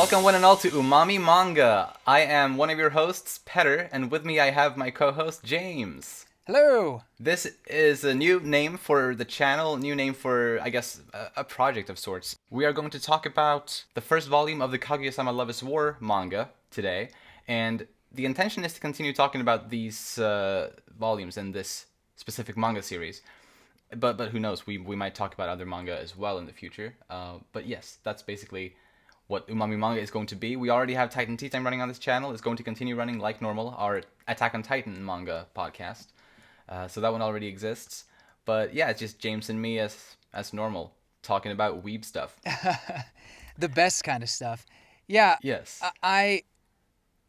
Welcome one and all to Umami Manga. I am one of your hosts, Petter, and with me I have my co-host, James. Hello! This is a new name for the channel, new name for, I guess, a project of sorts. We are going to talk about the first volume of the Kaguya-sama Love is War manga today, and the intention is to continue talking about these volumes in this specific manga series. But who knows, we might talk about other manga as well in the future. But yes, that's basically what Umami Manga is going to be. We already have Titan Tea Time running on this channel. It's going to continue running like normal, our Attack on Titan manga podcast. So that one already exists. But yeah, it's just James and me as normal, talking about weeb stuff. The best kind of stuff. Yeah, Yes.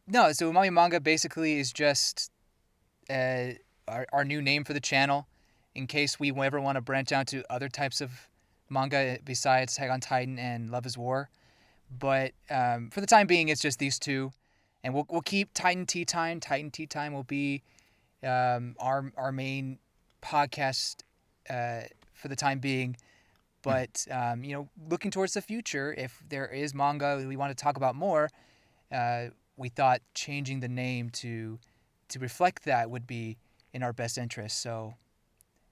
No, so Umami Manga basically is just our new name for the channel in case we ever want to branch out to other types of manga besides Attack on Titan and Love is War. But for the time being, it's just these two. And we'll keep Titan Tea Time. Titan Tea Time will be our main podcast for the time being. But looking towards the future, if there is manga we want to talk about more, we thought changing the name to reflect that would be in our best interest. So,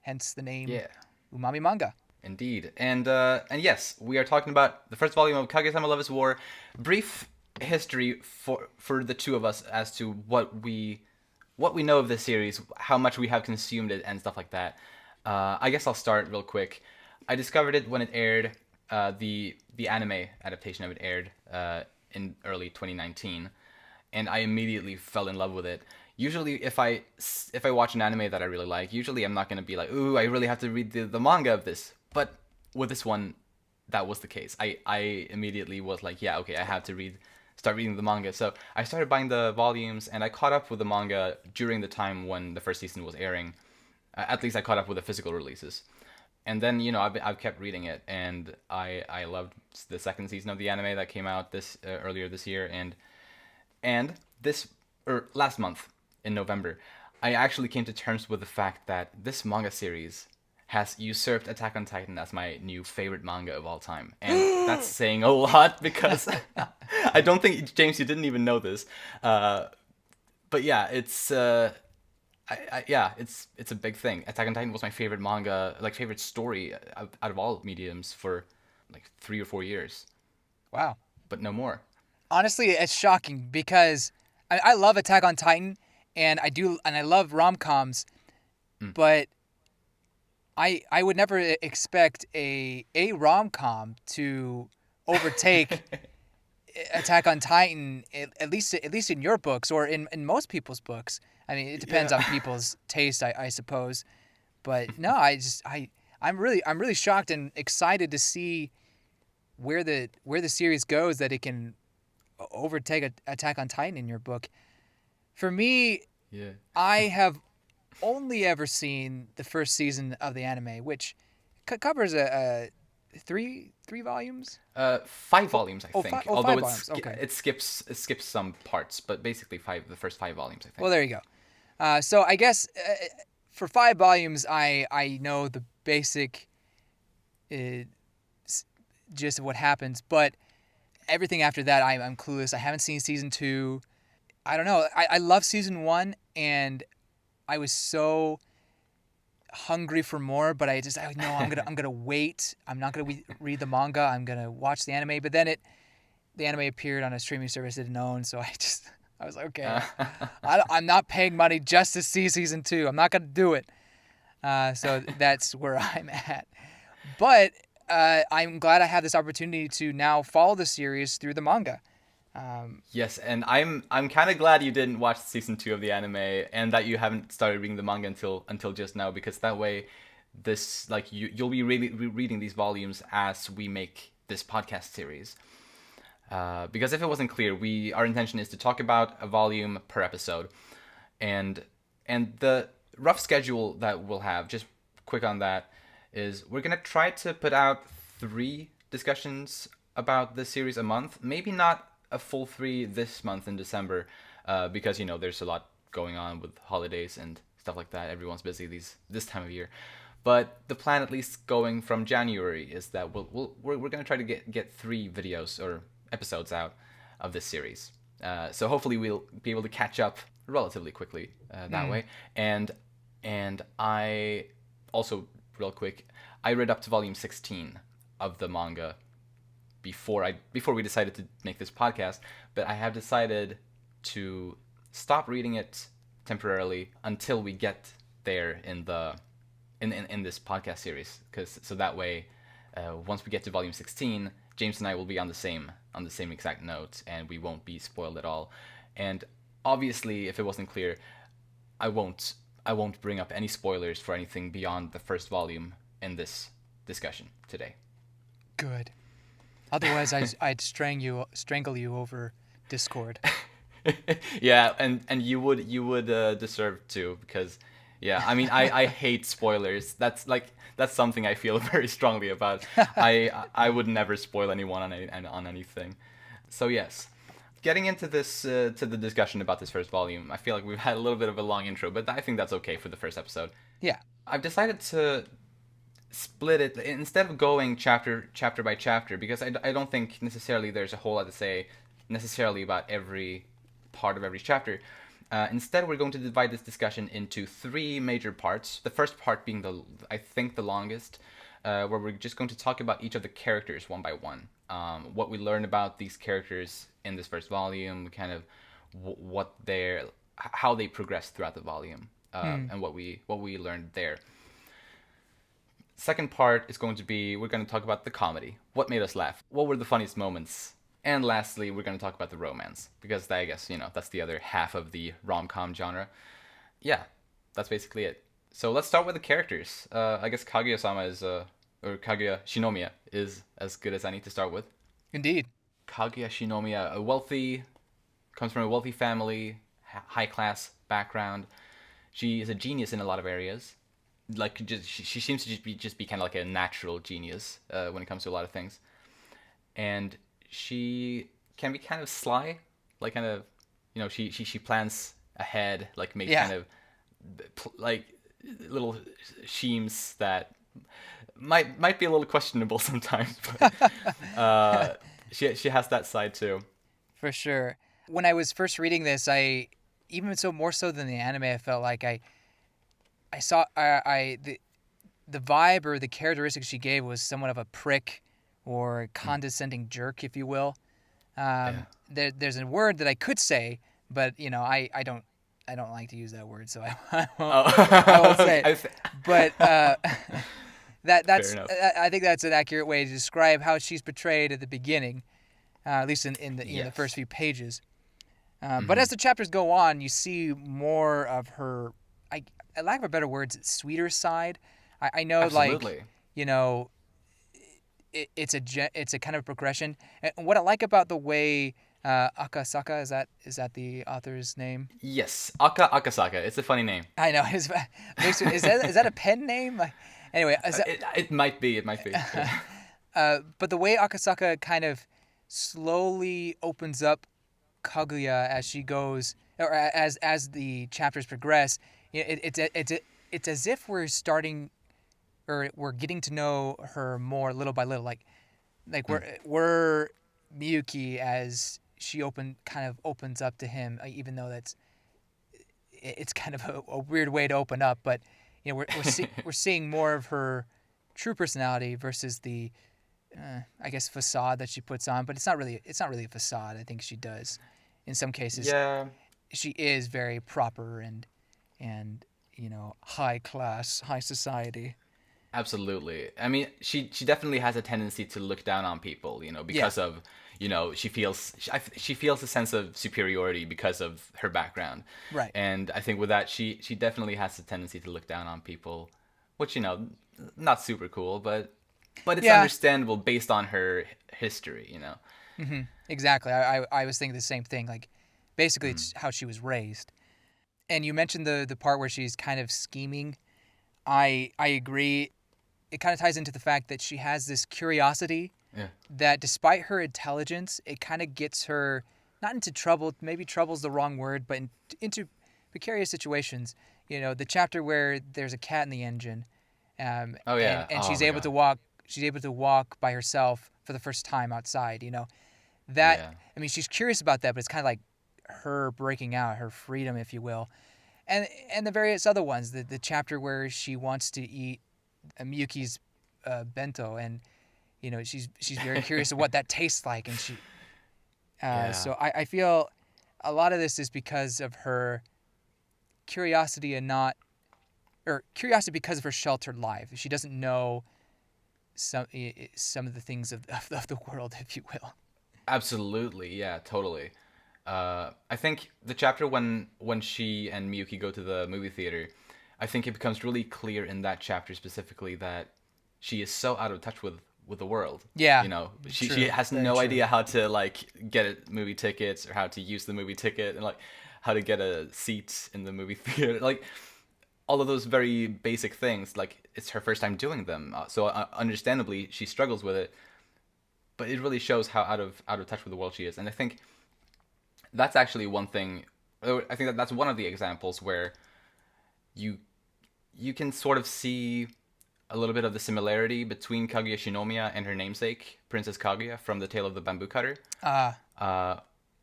hence the name Umami Manga. Indeed. And yes, we are talking about the first volume of Kaguya-sama Love is War. Brief history for the two of us as to what we know of this series, how much we have consumed it, and stuff like that. I guess I'll start real quick. I discovered it when it aired. The anime adaptation of it aired in early 2019, and I immediately fell in love with it. Usually, if I watch an anime that I really like, usually I'm not going to be like, ooh, I really have to read the manga of this. But with this one, that was the case. I immediately was like, yeah, okay, I have to start reading the manga. So I started buying the volumes, and I caught up with the manga during the time when the first season was airing. At least I caught up with the physical releases. And then, I've kept reading it, and I loved the second season of the anime that came out earlier this year, and last month in November, I actually came to terms with the fact that this manga series has usurped Attack on Titan as my new favorite manga of all time. And that's saying a lot because I don't think, James, you didn't even know this. But yeah, it's it's a big thing. Attack on Titan was my favorite manga, like favorite story out of all mediums for like 3 or 4 years. Wow. But no more. Honestly, it's shocking because I love Attack on Titan, and I love rom-coms, but I would never expect a rom-com to overtake Attack on Titan, at least in your books or in most people's books. I mean, it depends on people's taste, I suppose. But no, I'm really shocked and excited to see where the series goes, that it can overtake Attack on Titan in your book. For me, I have only ever seen the first season of the anime, which covers three volumes. 5 volumes, I think. Although 5 volumes. Okay. it skips some parts, but basically the first 5 volumes, I think. Well, there you go. So I guess for 5 volumes, I know the basic gist of what happens, but everything after that, I'm clueless. I haven't seen season 2. I don't know. I love season 1, and I was so hungry for more, but I'm gonna wait. I'm not gonna read the manga. I'm gonna watch the anime. But then the anime appeared on a streaming service I didn't own, so I was like, okay, I'm not paying money just to see season 2. I'm not gonna do it. So that's where I'm at. But I'm glad I have this opportunity to now follow the series through the manga. Yes, and I'm kind of glad you didn't watch season 2 of the anime and that you haven't started reading the manga until just now, because that way, this you'll be really reading these volumes as we make this podcast series. Because if it wasn't clear, our intention is to talk about a volume per episode, and the rough schedule that we'll have, just quick on that, is we're gonna try to put out 3 discussions about this series a month. Maybe not a full 3 this month in December, because there's a lot going on with holidays and stuff like that. Everyone's busy this time of year. But the plan, at least going from January, is that we're gonna try to get 3 videos or episodes out of this series. So hopefully we'll be able to catch up relatively quickly that way. And I also, real quick, I read up to volume 16 of the manga before we decided to make this podcast, but I have decided to stop reading it temporarily until we get there in this podcast series, so that way once we get to volume 16, James and I will be on the same exact note, and we won't be spoiled at all. And obviously, if it wasn't clear, I won't bring up any spoilers for anything beyond the first volume in this discussion today. Good. Otherwise, I'd strangle you over Discord. Yeah, and you would deserve to, because yeah, I mean, I hate spoilers. That's something I feel very strongly about. I would never spoil anyone on anything. So yes, getting into this to the discussion about this first volume, I feel like we've had a little bit of a long intro, but I think that's okay for the first episode. Yeah. I've decided to split it instead of going chapter by chapter, because I don't think necessarily there's a whole lot to say necessarily about every part of every chapter. Instead, we're going to divide this discussion into 3 major parts. The first part being I think the longest, where we're just going to talk about each of the characters one by one. What we learn about these characters in this first volume, kind of how they progress throughout the volume, and what we learned there. Second part is going to be, we're going to talk about the comedy. What made us laugh? What were the funniest moments? And lastly, we're going to talk about the romance, because I guess, that's the other half of the rom-com genre. Yeah, that's basically it. So let's start with the characters. I guess Kaguya-sama or Kaguya Shinomiya is as good as any to start with. Indeed. Kaguya Shinomiya, comes from a wealthy family, high-class background. She is a genius in a lot of areas. She seems to just be kind of like a natural genius when it comes to a lot of things. And she can be kind of sly, like kind of, she plans ahead, like makes kind of like little schemes that might be a little questionable sometimes, but she has that side too. For sure. When I was first reading this, more so than the anime, I felt like I saw the vibe or the characteristics she gave was somewhat of a prick or condescending jerk, if you will. There's a word that I could say, but I don't like to use that word, so I won't say it. But that's I think that's an accurate way to describe how she's portrayed at the beginning, at least in the first few pages. But as the chapters go on, you see more of her, lack of a better words, sweeter side. I know, absolutely. It's a kind of progression. And what I like about the way Akasaka, is that the author's name? Yes, Akasaka. It's a funny name. I know. Is that a pen name? Anyway, it might be. But the way Akasaka kind of slowly opens up Kaguya as she goes, or as the chapters progress, it's as if we're starting, or we're getting to know her more little by little. Like we're Miyuki as she opens up to him, even though it's kind of a weird way to open up. But we're seeing more of her true personality versus the I guess facade that she puts on. But it's not really a facade. I think she does in some cases. Yeah, she is very proper and high class, high society. Absolutely. I mean, she definitely has a tendency to look down on people, because of, she feels a sense of superiority because of her background. Right. And I think with that, she definitely has a tendency to look down on people, which, not super cool, but it's understandable based on her history, Mm-hmm. Exactly. I was thinking the same thing. Like, basically, it's how she was raised. And you mentioned the part where she's kind of scheming. I agree. It kind of ties into the fact that she has this curiosity that, despite her intelligence, it kind of gets her not into trouble. Maybe trouble's the wrong word, but into precarious situations. The chapter where there's a cat in the engine, and she's able to walk. She's able to walk by herself for the first time outside. that, Yeah. I mean, she's curious about that, but it's kind of like her breaking out, her freedom, if you will. And the various other ones, the chapter where she wants to eat Miyuki's bento, and she's very curious of what that tastes like, and she Yeah. so I feel a lot of this is because of her curiosity and not or curiosity because of her sheltered life. She doesn't know some of the things of the world, if you will. Absolutely. Yeah. Totally. I think the chapter when she and Miyuki go to the movie theater, I think it becomes really clear in that chapter specifically that she is so out of touch with the world. Yeah, You know, she true, has very no true. idea how to like get movie tickets or how to use the movie ticket and like how to get a seat in the movie theater. Like all of those very basic things. Like it's her first time doing them, so understandably she struggles with it. But it really shows how out of touch with the world she is, and I think that's actually one thing. I think that that's one of the examples where you you can sort of see a little bit of the similarity between Kaguya Shinomiya and her namesake, Princess Kaguya, from The Tale of the Bamboo Cutter. Uh, Uh,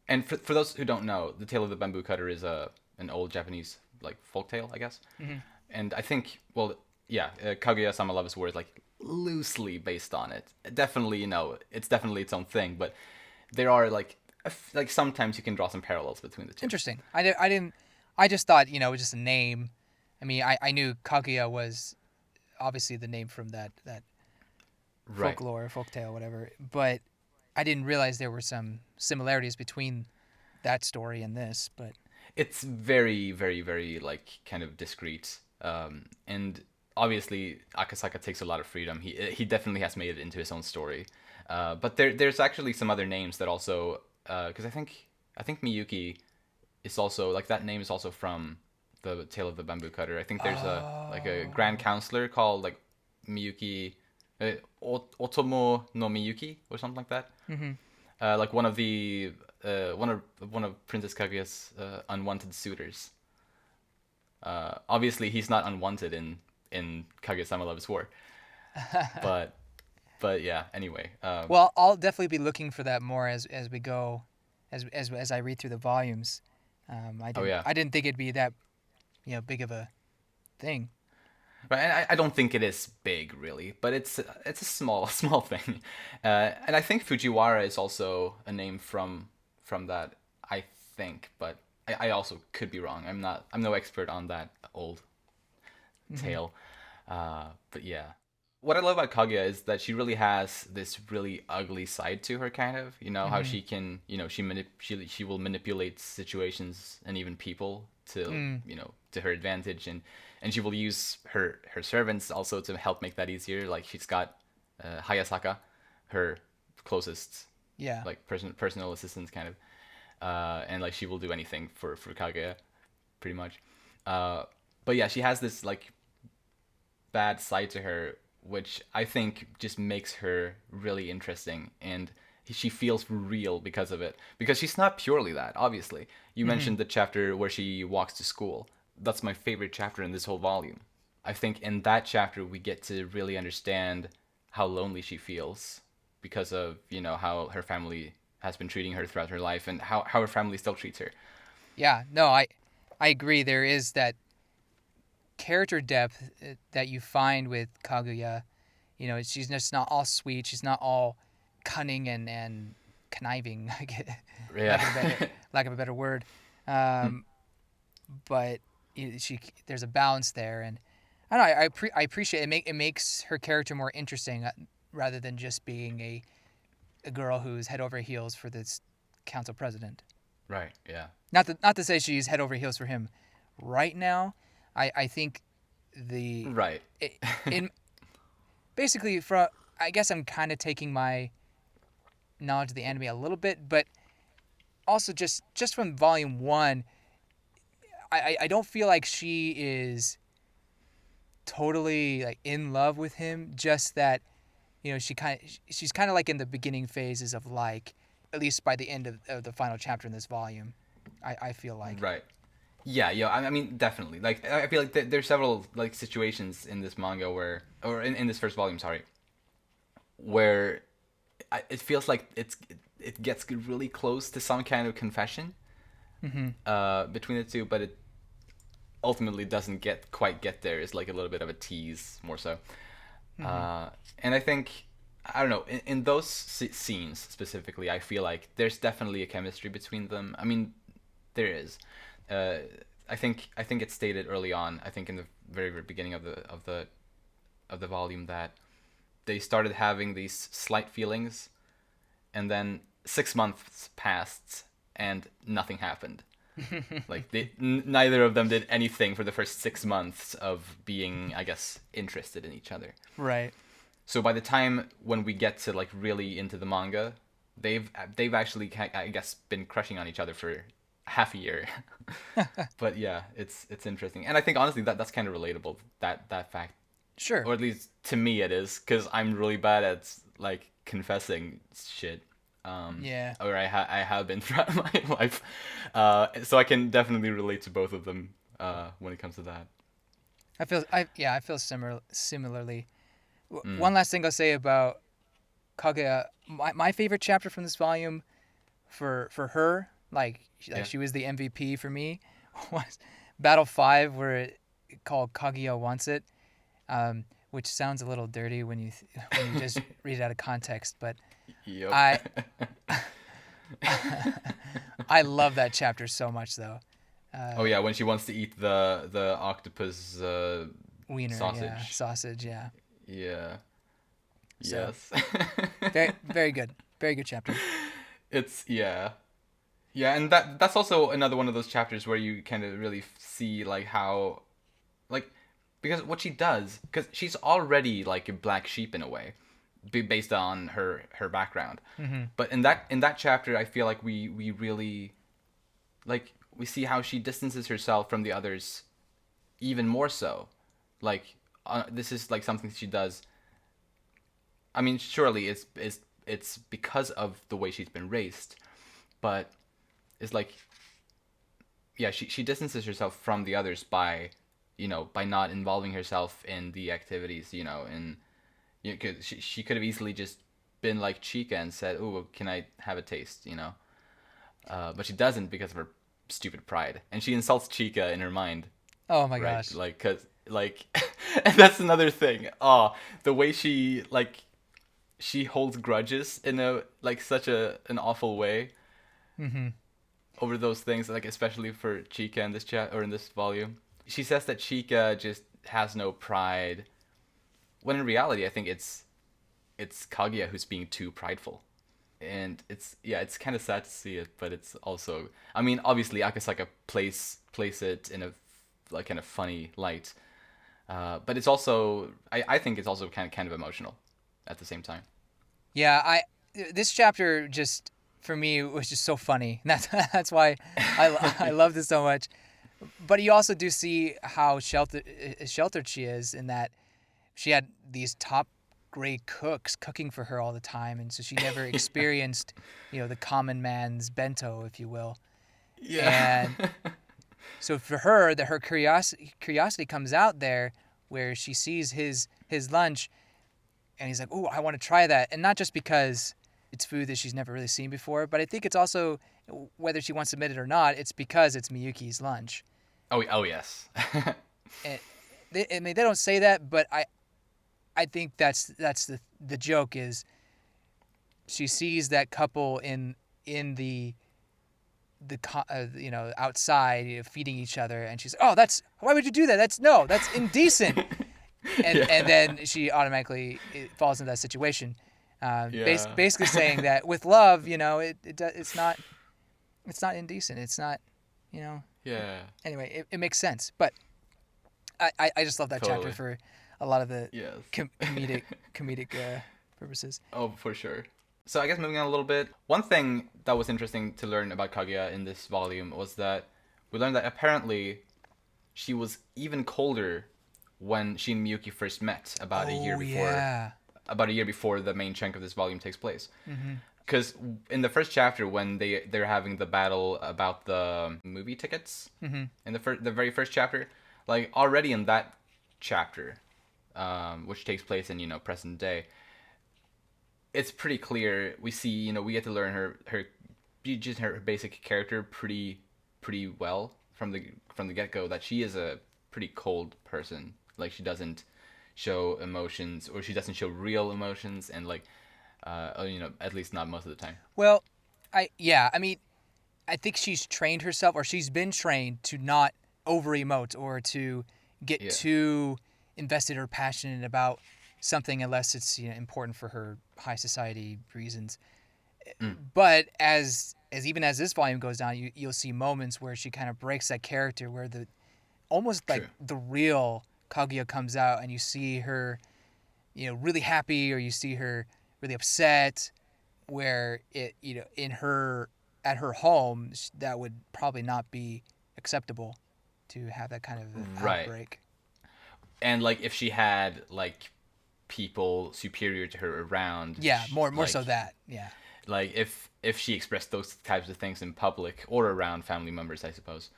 and for those who don't know, The Tale of the Bamboo Cutter is an old Japanese like folktale, I guess. mhm. And I think, well, yeah, Kaguya-sama Love is War is like loosely based on it. Definitely, it's definitely its own thing, but there are like like sometimes you can draw some parallels between the two. Interesting. I didn't. I just thought it was just a name. I mean, I knew Kaguya was obviously the name from that Right. folklore, folktale, whatever. But I didn't realize there were some similarities between that story and this. But It's very, very, very like kind of discreet. And obviously Akasaka takes a lot of freedom. He definitely has made it into his own story. But there's actually some other names that also because I think Miyuki is also like that name is also from the Tale of the Bamboo Cutter. I think there's a like a grand oh, counselor called like Miyuki Otomo no Miyuki or something like that. hmm Like one of the one of Princess Kaguya's unwanted suitors. Obviously, he's not unwanted in Kaguya-sama Love is War, but yeah. Anyway, well, I'll definitely be looking for that more as we go, as I read through the volumes. I oh didn't yeah, I didn't think it'd be that big of a thing. but I don't think it is big really, but it's a small small thing, and I think Fujiwara is also a name from that. I think, but I also could be wrong. I'm no expert on that old hmm tale. But yeah. What I love about Kaguya is that she really has this really ugly side to her, kind of. You know how hmm she can, she will manipulate situations and even people to, Mm, to her advantage, and she will use her servants also to help make that easier. Like she's got Hayasaka, her closest yeah. like personal assistant, kind of, and like she will do anything for Kaguya, pretty much. Uh, but yeah, she has this like bad side to her, which I think just makes her really interesting, and she feels real because of it. Because she's not purely that, obviously. You hmm mentioned the chapter where she walks to school. That's my favorite chapter in this whole volume. I think in that chapter we get to really understand how lonely she feels because of, how her family has been treating her throughout her life and how her family still treats her. Yeah. No, I agree. There is that character depth that you find with Kaguya. She's just not all sweet. She's not all cunning and conniving, Yeah. lack of a better lack of a better word. Um, but she there's a balance there, and I don't know. I appreciate it. It makes her character more interesting rather than just being a girl who's head over heels for this council president. Right, yeah. Not to say she's head over heels for him right now. I think the Right. in basically from I guess I'm kind of taking my knowledge of the anime a little bit, but also just from volume one, I don't feel like she is totally like in love with him. Just that she's kind of like in the beginning phases of like at least by the end of the final chapter in this volume. I feel like. Right. Yeah, yeah. I mean, definitely. Like, I feel like there's several like situations in this manga where, or in this first volume, sorry, where it feels like it gets really close to some kind of confession between the two, but it ultimately doesn't quite get there. It's like a little bit of a tease more so. And I think, I don't know, in those scenes specifically, I feel like there's definitely a chemistry between them. I mean, there is. I think it's stated early on. I think in the very, very beginning of the volume that they started having these slight feelings, and then 6 months passed and nothing happened. Like neither of them did anything for the first 6 months of being, I guess, interested in each other. Right. So by the time when we get to like really into the manga, they've actually, I guess, been crushing on each other for half a year. But yeah, it's interesting, and I think honestly that's kind of relatable, that fact. Sure. Or at least to me it is, because I'm really bad at like confessing shit. Yeah. Or I have been throughout my life, so I can definitely relate to both of them when it comes to that. I feel similarly. One last thing I'll say about Kaguya. My favorite chapter from this volume, for her, like she was the MVP for me, was Battle 5, where it called Kaguya Wants It, which sounds a little dirty when you just read it out of context, but Yep. I love that chapter so much though. Oh yeah, when she wants to eat the octopus Wiener, sausage. Sausage, yeah. Yeah. So, Yes. very, very good. Very good chapter. It's yeah, and that's also another one of those chapters where you kind of really see like how, like, because what she does, because she's already like a black sheep in a way, based on her background. But in that chapter, I feel like we really, like, we see how she distances herself from the others even more so. Like, this is like something she does. I mean, surely it's because of the way she's been raised, but it's like, yeah, she distances herself from the others by, by not involving herself in the activities, and cause she could have easily just been like Chika and said, "Oh, can I have a taste?" But she doesn't because of her stupid pride, and she insults Chika in her mind. Oh my Right? gosh. Like, cause like, and that's another thing. Oh, the way she holds grudges in a like such an awful way over those things, like especially for Chika in this chat or in this volume. She says that Chika just has no pride, when in reality I think it's Kaguya who's being too prideful. And it's kind of sad to see it, but it's also, I mean, obviously Akasaka plays it in a like kind of funny light, but it's also, I think it's also kind of emotional at the same time. Yeah, this chapter just for me was just so funny. That's why I love this so much. But you also do see how sheltered she is, in that she had these top grade cooks cooking for her all the time, and so she never experienced, the common man's bento, if you will. Yeah. And so for her, her curiosity comes out there, where she sees his lunch, and he's like, "Oh, I want to try that," and not just because it's food that she's never really seen before, but I think it's also, whether she wants to admit it or not, it's because it's Miyuki's lunch. Oh yes. And they don't say that, but I think that's the joke is, she sees that couple in the outside, feeding each other, and she's, "Oh, why would you do that? That's indecent." And then she automatically falls into that situation. Yeah. Basically saying that with love, it's not indecent. It's not, Yeah. Anyway, it makes sense. But I just love that Totally. chapter for a lot of the Yes. comedic purposes. Oh, for sure. So I guess moving on a little bit, one thing that was interesting to learn about Kaguya in this volume was that we learned that apparently she was even colder when she and Miyuki first met about a year before. Yeah. About a year before the main chunk of this volume takes place. Because in the first chapter, when they're having the battle about the movie tickets, in the very first chapter, like already in that chapter, which takes place in present day, it's pretty clear. We see, we get to learn just her basic character pretty well from the get go, that she is a pretty cold person. Like, she doesn't show emotions, or she doesn't show real emotions, and like, at least not most of the time. Well, I mean, I think she's trained herself, or she's been trained to not over emote or to get Yeah. too invested or passionate about something unless it's important for her high society reasons. But as even as this volume goes down, you'll see moments where she kind of breaks that character, where the almost like True. the real Kaguya comes out, and you see her, really happy, or you see her really upset, where in her at her home, that would probably not be acceptable to have that kind of Right. outbreak. And like, if she had like people superior to her around, Yeah, more like, so that. Yeah. like if she expressed those types of things in public or around family members, I suppose,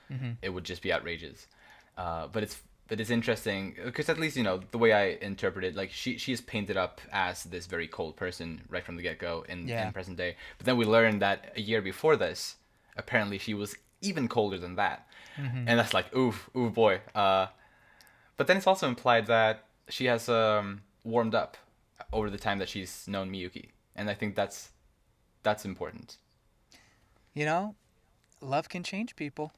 it would just be outrageous. But it's interesting because, at least, the way I interpret it, like, she is painted up as this very cold person right from the get go in present day. But then we learn that a year before this, apparently she was even colder than that, and that's like, ooh boy. But then it's also implied that she has warmed up over the time that she's known Miyuki, and I think that's important. Love can change people.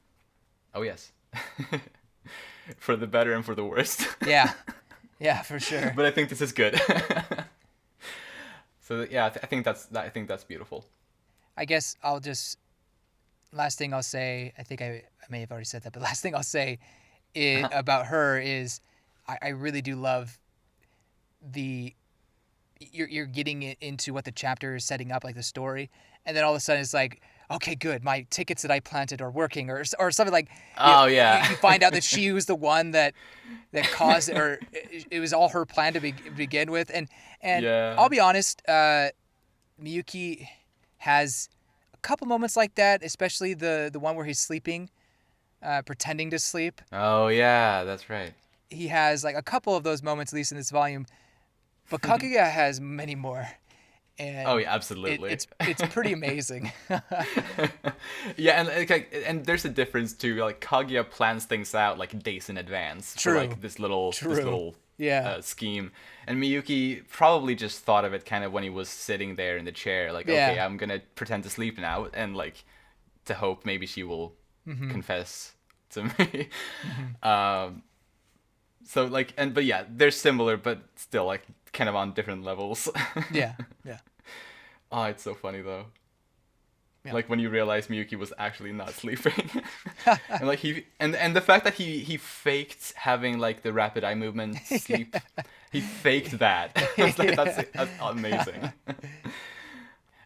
Oh yes, for the better and for the worst. Yeah. Yeah, for sure. But I think this is good. So yeah, I think that's beautiful. I guess I'll just last thing I'll say. I think I may have already said that, but last thing I'll say about her is I really do love the you're getting it into what the chapter is setting up, like the story, and then all of a sudden it's like, okay, good, my tickets that I planted are working, or something like. Oh yeah. You find out that she was the one that caused it, or it was all her plan to begin with, and Yeah. I'll be honest, Miyuki has a couple moments like that, especially the one where he's sleeping, pretending to sleep. Oh yeah, that's right. He has like a couple of those moments, at least in this volume. But Kaguya has many more, and Oh yeah, absolutely. it's pretty amazing. Yeah, and there's a difference too. Like, Kaguya plans things out like days in advance for True. like this little Yeah. scheme, and Miyuki probably just thought of it kind of when he was sitting there in the chair, like, Yeah. okay, I'm gonna pretend to sleep now, and like, to hope maybe she will confess to me. So like, but yeah, they're similar, but still like kind of on different levels. Yeah. Yeah. Oh, it's so funny though. Yeah. Like, when you realize Miyuki was actually not sleeping, and like and the fact that he faked having like the rapid eye movement sleep, he faked that. It's like, that's amazing.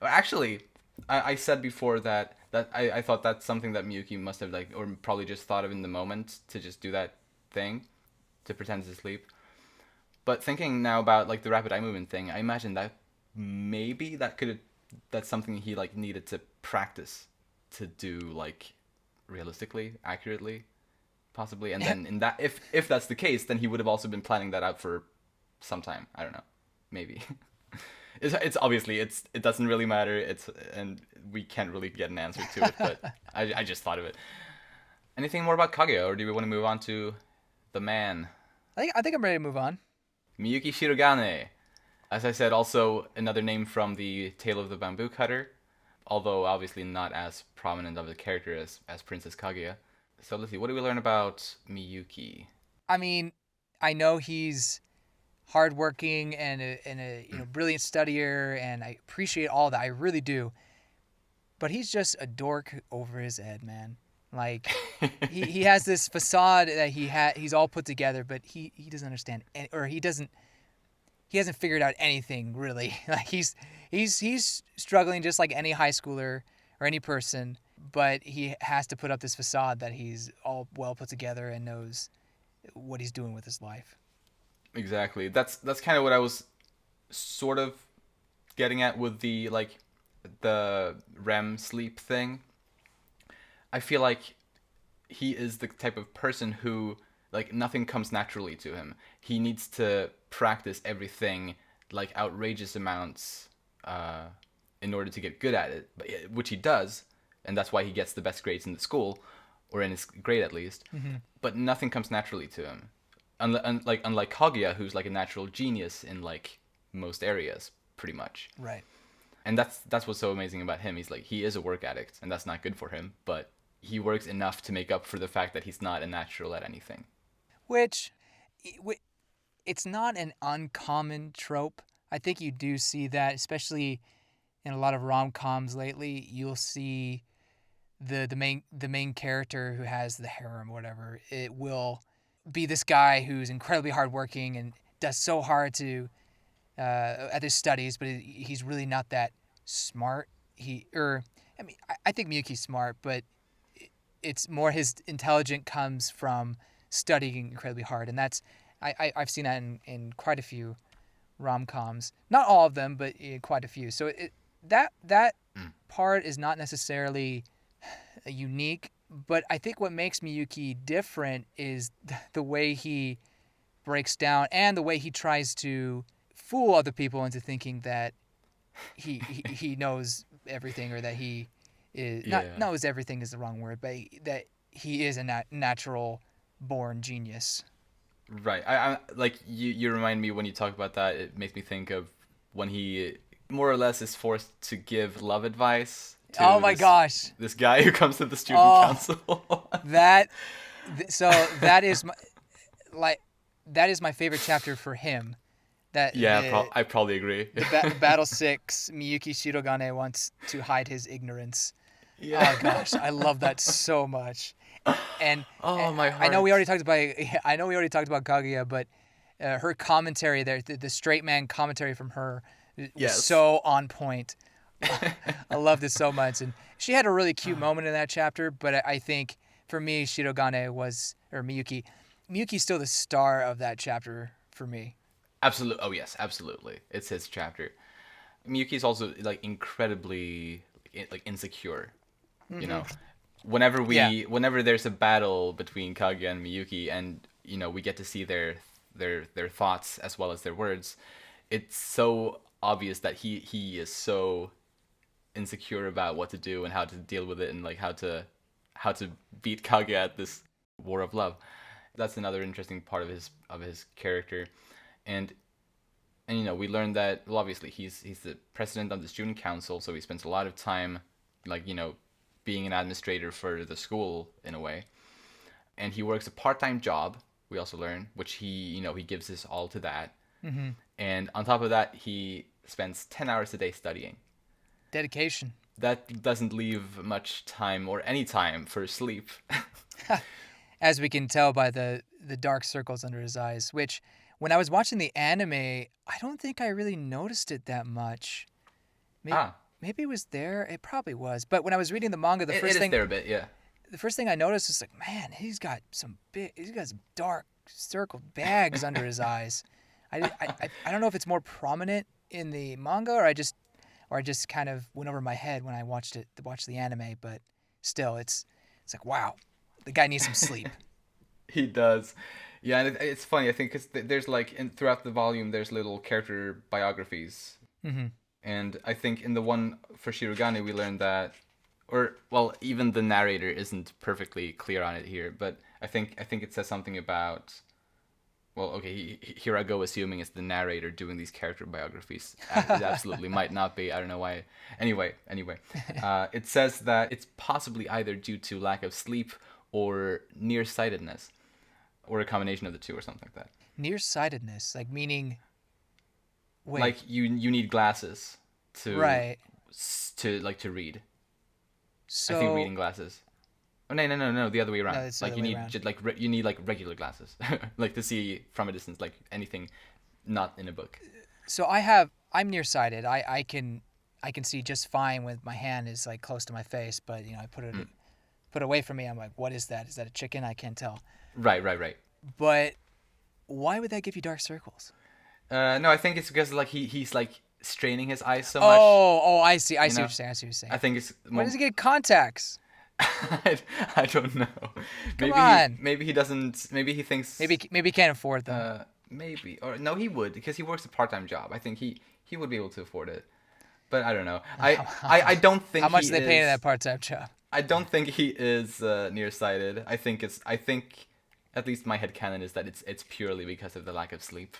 Actually, I said before that I thought that's something that Miyuki must have, like, or probably just thought of in the moment to just do that thing, to pretend to sleep. But thinking now about like the rapid eye movement thing, I imagine that maybe that's something he like needed to practice to do, like, realistically, accurately, possibly. And then in that, if that's the case, then he would have also been planning that out for some time. I don't know, maybe. It's obviously it doesn't really matter. And we can't really get an answer to it. But I just thought of it. Anything more about Kaguya, or do we want to move on to the man? I think I'm ready to move on. Miyuki Sirogane. As I said, also another name from the Tale of the Bamboo Cutter, although obviously not as prominent of a character as Princess Kaguya. So let's see, what do we learn about Miyuki? I mean, I know he's hardworking and a brilliant studier, and I appreciate all that. I really do. But he's just a dork over his head, man. Like, he has this facade that he's all put together, but he doesn't understand, or he hasn't figured out anything really. Like, he's struggling just like any high schooler or any person, but he has to put up this facade that he's all well put together and knows what he's doing with his life. Exactly. That's kind of what I was sort of getting at with the REM sleep thing. I feel like he is the type of person who, like, nothing comes naturally to him. He needs to practice everything, like, outrageous amounts in order to get good at it, which he does, and that's why he gets the best grades in the school, or in his grade at least. But nothing comes naturally to him, unlike Kaguya, who's like a natural genius in like most areas, pretty much. Right. And that's what's so amazing about him. He is a work addict, and that's not good for him, but he works enough to make up for the fact that he's not a natural at anything. Which, it's not an uncommon trope. I think you do see that, especially in a lot of rom-coms lately. You'll see the main character who has the harem or whatever. It will be this guy who's incredibly hardworking and does so hard to at his studies, but he's really not that smart. I think Miyuki's smart, but it's more his intelligence comes from studying incredibly hard, and that's I've seen that in quite a few rom-coms. Not all of them, but quite a few. So that part is not necessarily unique, but I think what makes Miyuki different is the way he breaks down and the way he tries to fool other people into thinking that he knows everything, or that he is not knows everything is the wrong word, but that he is a natural born genius. Right. I like you remind me when you talk about that. It makes me think of when he more or less is forced to give love advice to Oh my gosh. this guy who comes to the student council. that is my favorite chapter for him. I probably agree. Battle 6, Miyuki Sirogane wants to hide his ignorance. Yeah. Oh gosh, I love that so much. And my heart. I know we already talked about Kaguya, but her commentary there, the straight man commentary from her, was so on point. I loved it so much, and she had a really cute moment in that chapter. But I think for me, Miyuki's still the star of that chapter for me. Absolutely. Oh yes, absolutely. It's his chapter. Miyuki's also like incredibly like insecure. You know, whenever there's a battle between Kaguya and Miyuki, and we get to see their thoughts as well as their words, it's so obvious that he is so insecure about what to do and how to deal with it, and like how to beat Kaguya at this war of love. That's another interesting part of his character. And we learned that, well, obviously he's the president of the student council, so he spends a lot of time being an administrator for the school in a way. And he works a part-time job, we also learn, which he gives his all to that. Mm-hmm. And on top of that, he spends 10 hours a day studying. Dedication. That doesn't leave much time or any time for sleep. As we can tell by the dark circles under his eyes, which when I was watching the anime, I don't think I really noticed it that much. Maybe it was there. It probably was. But when I was reading the manga, it is there a bit, yeah. The first thing I noticed is like, man, he's got some dark circled bags under his eyes. I don't know if it's more prominent in the manga, or I just kind of went over my head when I watched the anime. But still, it's like, wow, the guy needs some sleep. He does. Yeah, and it's funny, I think, because there's throughout the volume, there's little character biographies. Mm-hmm. And I think in the one for Shirogane, we learned that, even the narrator isn't perfectly clear on it here, but I think it says something about, well, okay, here I go assuming it's the narrator doing these character biographies. It absolutely might not be. I don't know why. Anyway, it says that it's possibly either due to lack of sleep or nearsightedness, or a combination of the two, or something like that. Nearsightedness, like meaning. Wait. Like you need glasses to to read. So I think reading glasses. Oh no, the other way around. No, it's the like other you way need around. you need regular glasses, like to see from a distance, like anything not in a book. So I'm nearsighted. I can see just fine when my hand is like close to my face, but I put it away from me. I'm like, what is that? Is that a chicken? I can't tell. Right. But why would that give you dark circles? No, I think it's because he's like straining his eyes so much. Oh, I see. I see what you're saying. I think it's. Why does he get contacts? I don't know. Come on. Maybe he doesn't. Maybe he thinks. Maybe he can't afford them. Maybe, or no, he would, because he works a part-time job. I think he would be able to afford it. but I don't know. I don't think how much he they pay in is. that part-time job. I don't think he is nearsighted. I think at least my headcanon is that it's purely because of the lack of sleep.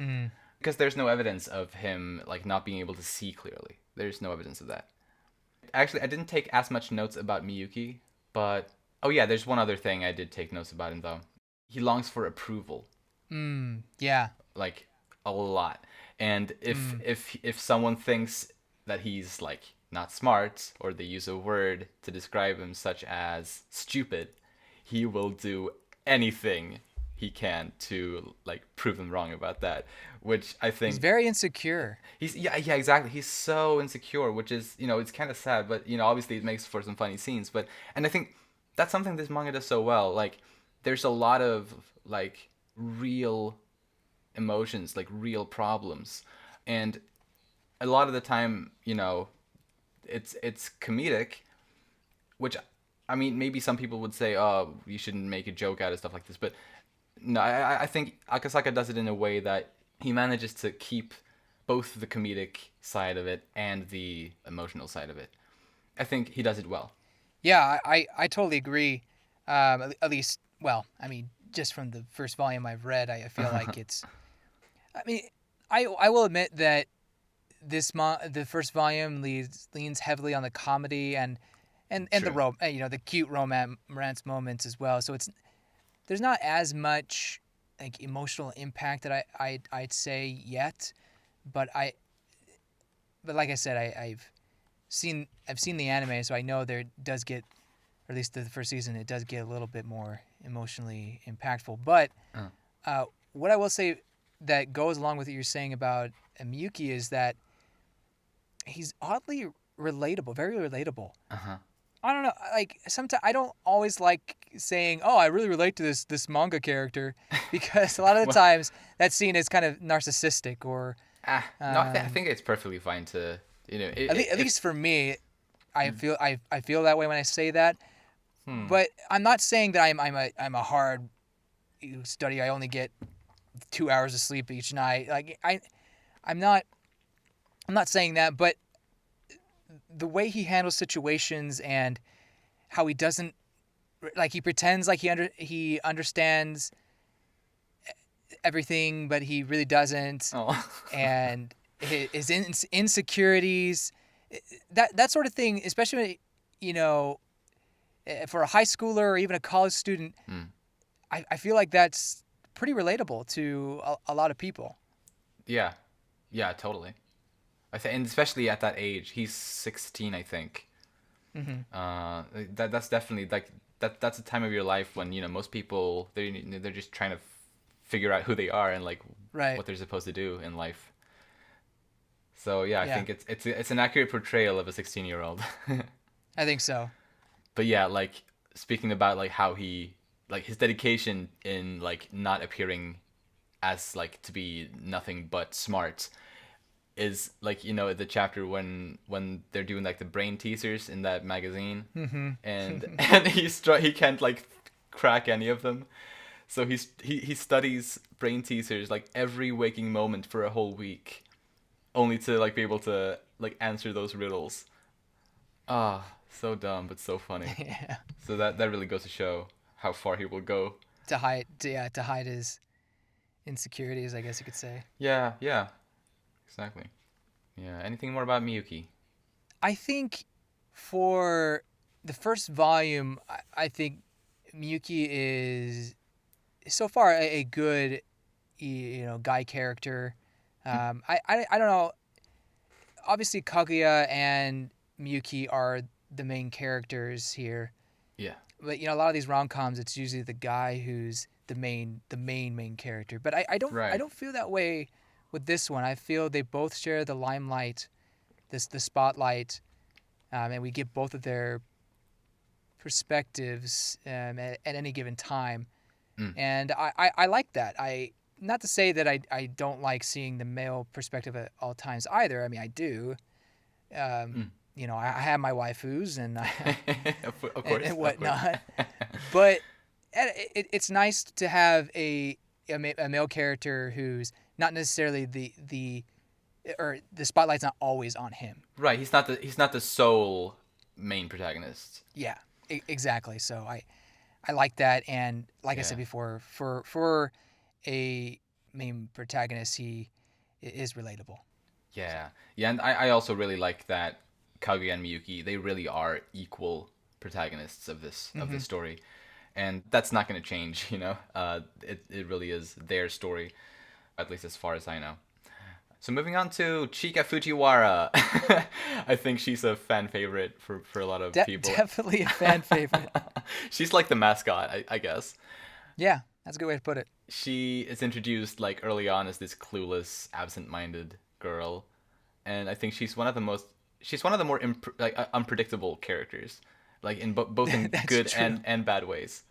Mm. Because there's no evidence of him like not being able to see clearly. There's no evidence of that. Actually, I didn't take as much notes about Miyuki, but oh yeah, there's one other thing I did take notes about him though. He longs for approval, Yeah. like a lot. And if someone thinks that he's like not smart, or they use a word to describe him such as stupid, he will do anything he can to like prove them wrong about that, which I think He's very insecure. yeah, exactly. He's so insecure, which is, it's kind of sad, but obviously it makes for some funny scenes. But and I think that's something this manga does so well. Like, there's a lot of like real emotions, like real problems, and a lot of the time, it's comedic, which I mean, maybe some people would say, oh, you shouldn't make a joke out of stuff like this, but no, I think Akasaka does it in a way that he manages to keep both the comedic side of it and the emotional side of it. I think he does it well. Yeah, I totally agree. At least, well, I mean, just from the first volume I've read, I feel like it's. I mean, I will admit that the first volume leans heavily on the comedy and True. the cute romance moments as well. So there's not as much like emotional impact that I'd say yet, but like I said, I've seen the anime, so I know there does get, or at least the first season, it does get a little bit more emotionally impactful. But what I will say that goes along with what you're saying about Miyuki is that he's oddly relatable, very relatable. I don't know, like sometimes I don't always like saying, "Oh, I really relate to this manga character," because a lot of the Well, times that scene is kind of narcissistic or. no, I think it's perfectly fine to, At least for me, I feel that way when I say that. But I'm not saying that I'm a hard study. I only get 2 hours of sleep each night. Like I'm not saying that, but the way he handles situations and how he doesn't, like, he pretends like he understands everything, but he really doesn't. oh. And his insecurities, that sort of thing, especially for a high schooler or even a college student, I feel like that's pretty relatable to a lot of people. Yeah, yeah, totally. I think, and especially at that age, he's 16, I think. That's definitely like that's a time of your life when most people they're just trying to figure out who they are and like Right. what they're supposed to do in life. So yeah, I Yeah. think it's an accurate portrayal of a 16-year-old. I think so. But yeah, like speaking about like how he like his dedication in like not appearing as like to be nothing but smart is like the chapter when they're doing like the brain teasers in that magazine, and he can't like crack any of them, so he studies brain teasers like every waking moment for a whole week, only to like be able to like answer those riddles. So dumb but so funny. Yeah. So that really goes to show how far he will go. To hide his insecurities, I guess you could say. Yeah, exactly. Yeah. Anything more about Miyuki? I think for the first volume, I think Miyuki is so far a good, guy character. I don't know. Obviously, Kaguya and Miyuki are the main characters here, Yeah. but a lot of these rom-coms, it's usually the guy who's the main character. But I Right. don't feel that way with this one. I feel they both share the limelight, the spotlight, and we get both of their perspectives at any given time. And I like that. Not to say that I don't like seeing the male perspective at all times either. I mean, I do. I have my waifus and Of course. and whatnot. But it's nice to have a male character who's not necessarily the or the spotlight's not always on him. Right. He's not the sole main protagonist. Yeah, exactly. So I like that, and like I said Yeah. before, for a main protagonist, he is relatable. Yeah. Yeah, and I also really like that Kaguya and Miyuki, they really are equal protagonists of this story. And that's not going to change, you know. It really is their story, at least as far as I know. So moving on to Chika Fujiwara. I think she's a fan favorite for a lot of people. Definitely a fan favorite. She's like the mascot, I guess. Yeah, that's a good way to put it. She is introduced like early on as this clueless, absent-minded girl, and I think she's one of the more unpredictable characters, like in both in good true. and bad ways.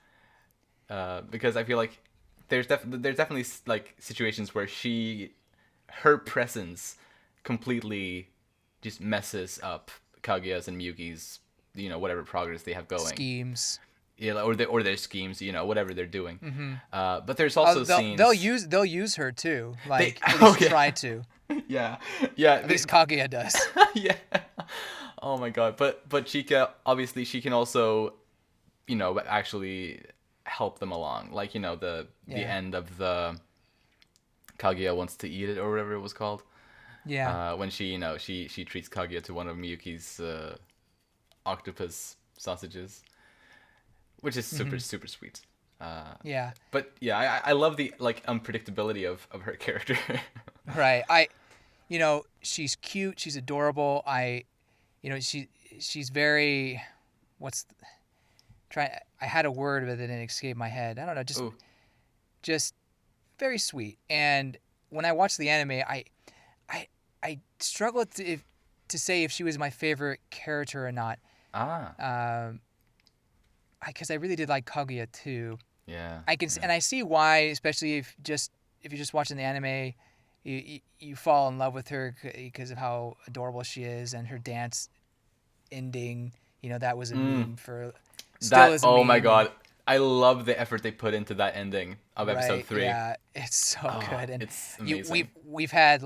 Because I feel like there's definitely like situations where her presence completely just messes up Kaguya's and Miyuki's, whatever progress they have going. Schemes. Yeah, or their schemes, whatever they're doing. But there's also scenes they'll use her too, like at least okay. try to. Yeah. At least Kaguya does. Yeah. Oh my god. But Chika, obviously she can also, actually help them along. Like, the end of the Kaguya wants to eat it or whatever it was called. Yeah. When she, she treats Kaguya to one of Miyuki's octopus sausages, which is super super sweet. Yeah. But yeah, I love the like unpredictability of her character. Right. She's cute. She's adorable. She's very, I had a word but it didn't escape my head. I don't know. Just very sweet. And when I watched the anime, I struggled to say if she was my favorite character or not. Because I really did like Kaguya too. Yeah. And I see why, especially if you're just watching the anime, you fall in love with her because of how adorable she is, and her dance ending. That was a meme for. Still is a oh meme. my god, I love the effort they put into that ending of episode 3. Yeah, it's so good, and it's amazing. We've had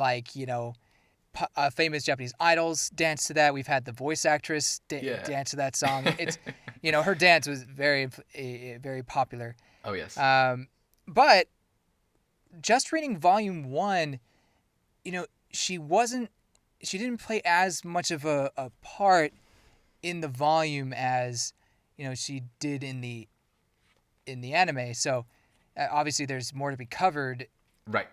famous Japanese idols dance to that. We've had the voice actress dance to that song. It's her dance was very very popular. Oh yes. But just reading volume 1, she didn't play as much of a part in the volume as she did in the anime. So obviously there's more to be covered. Right.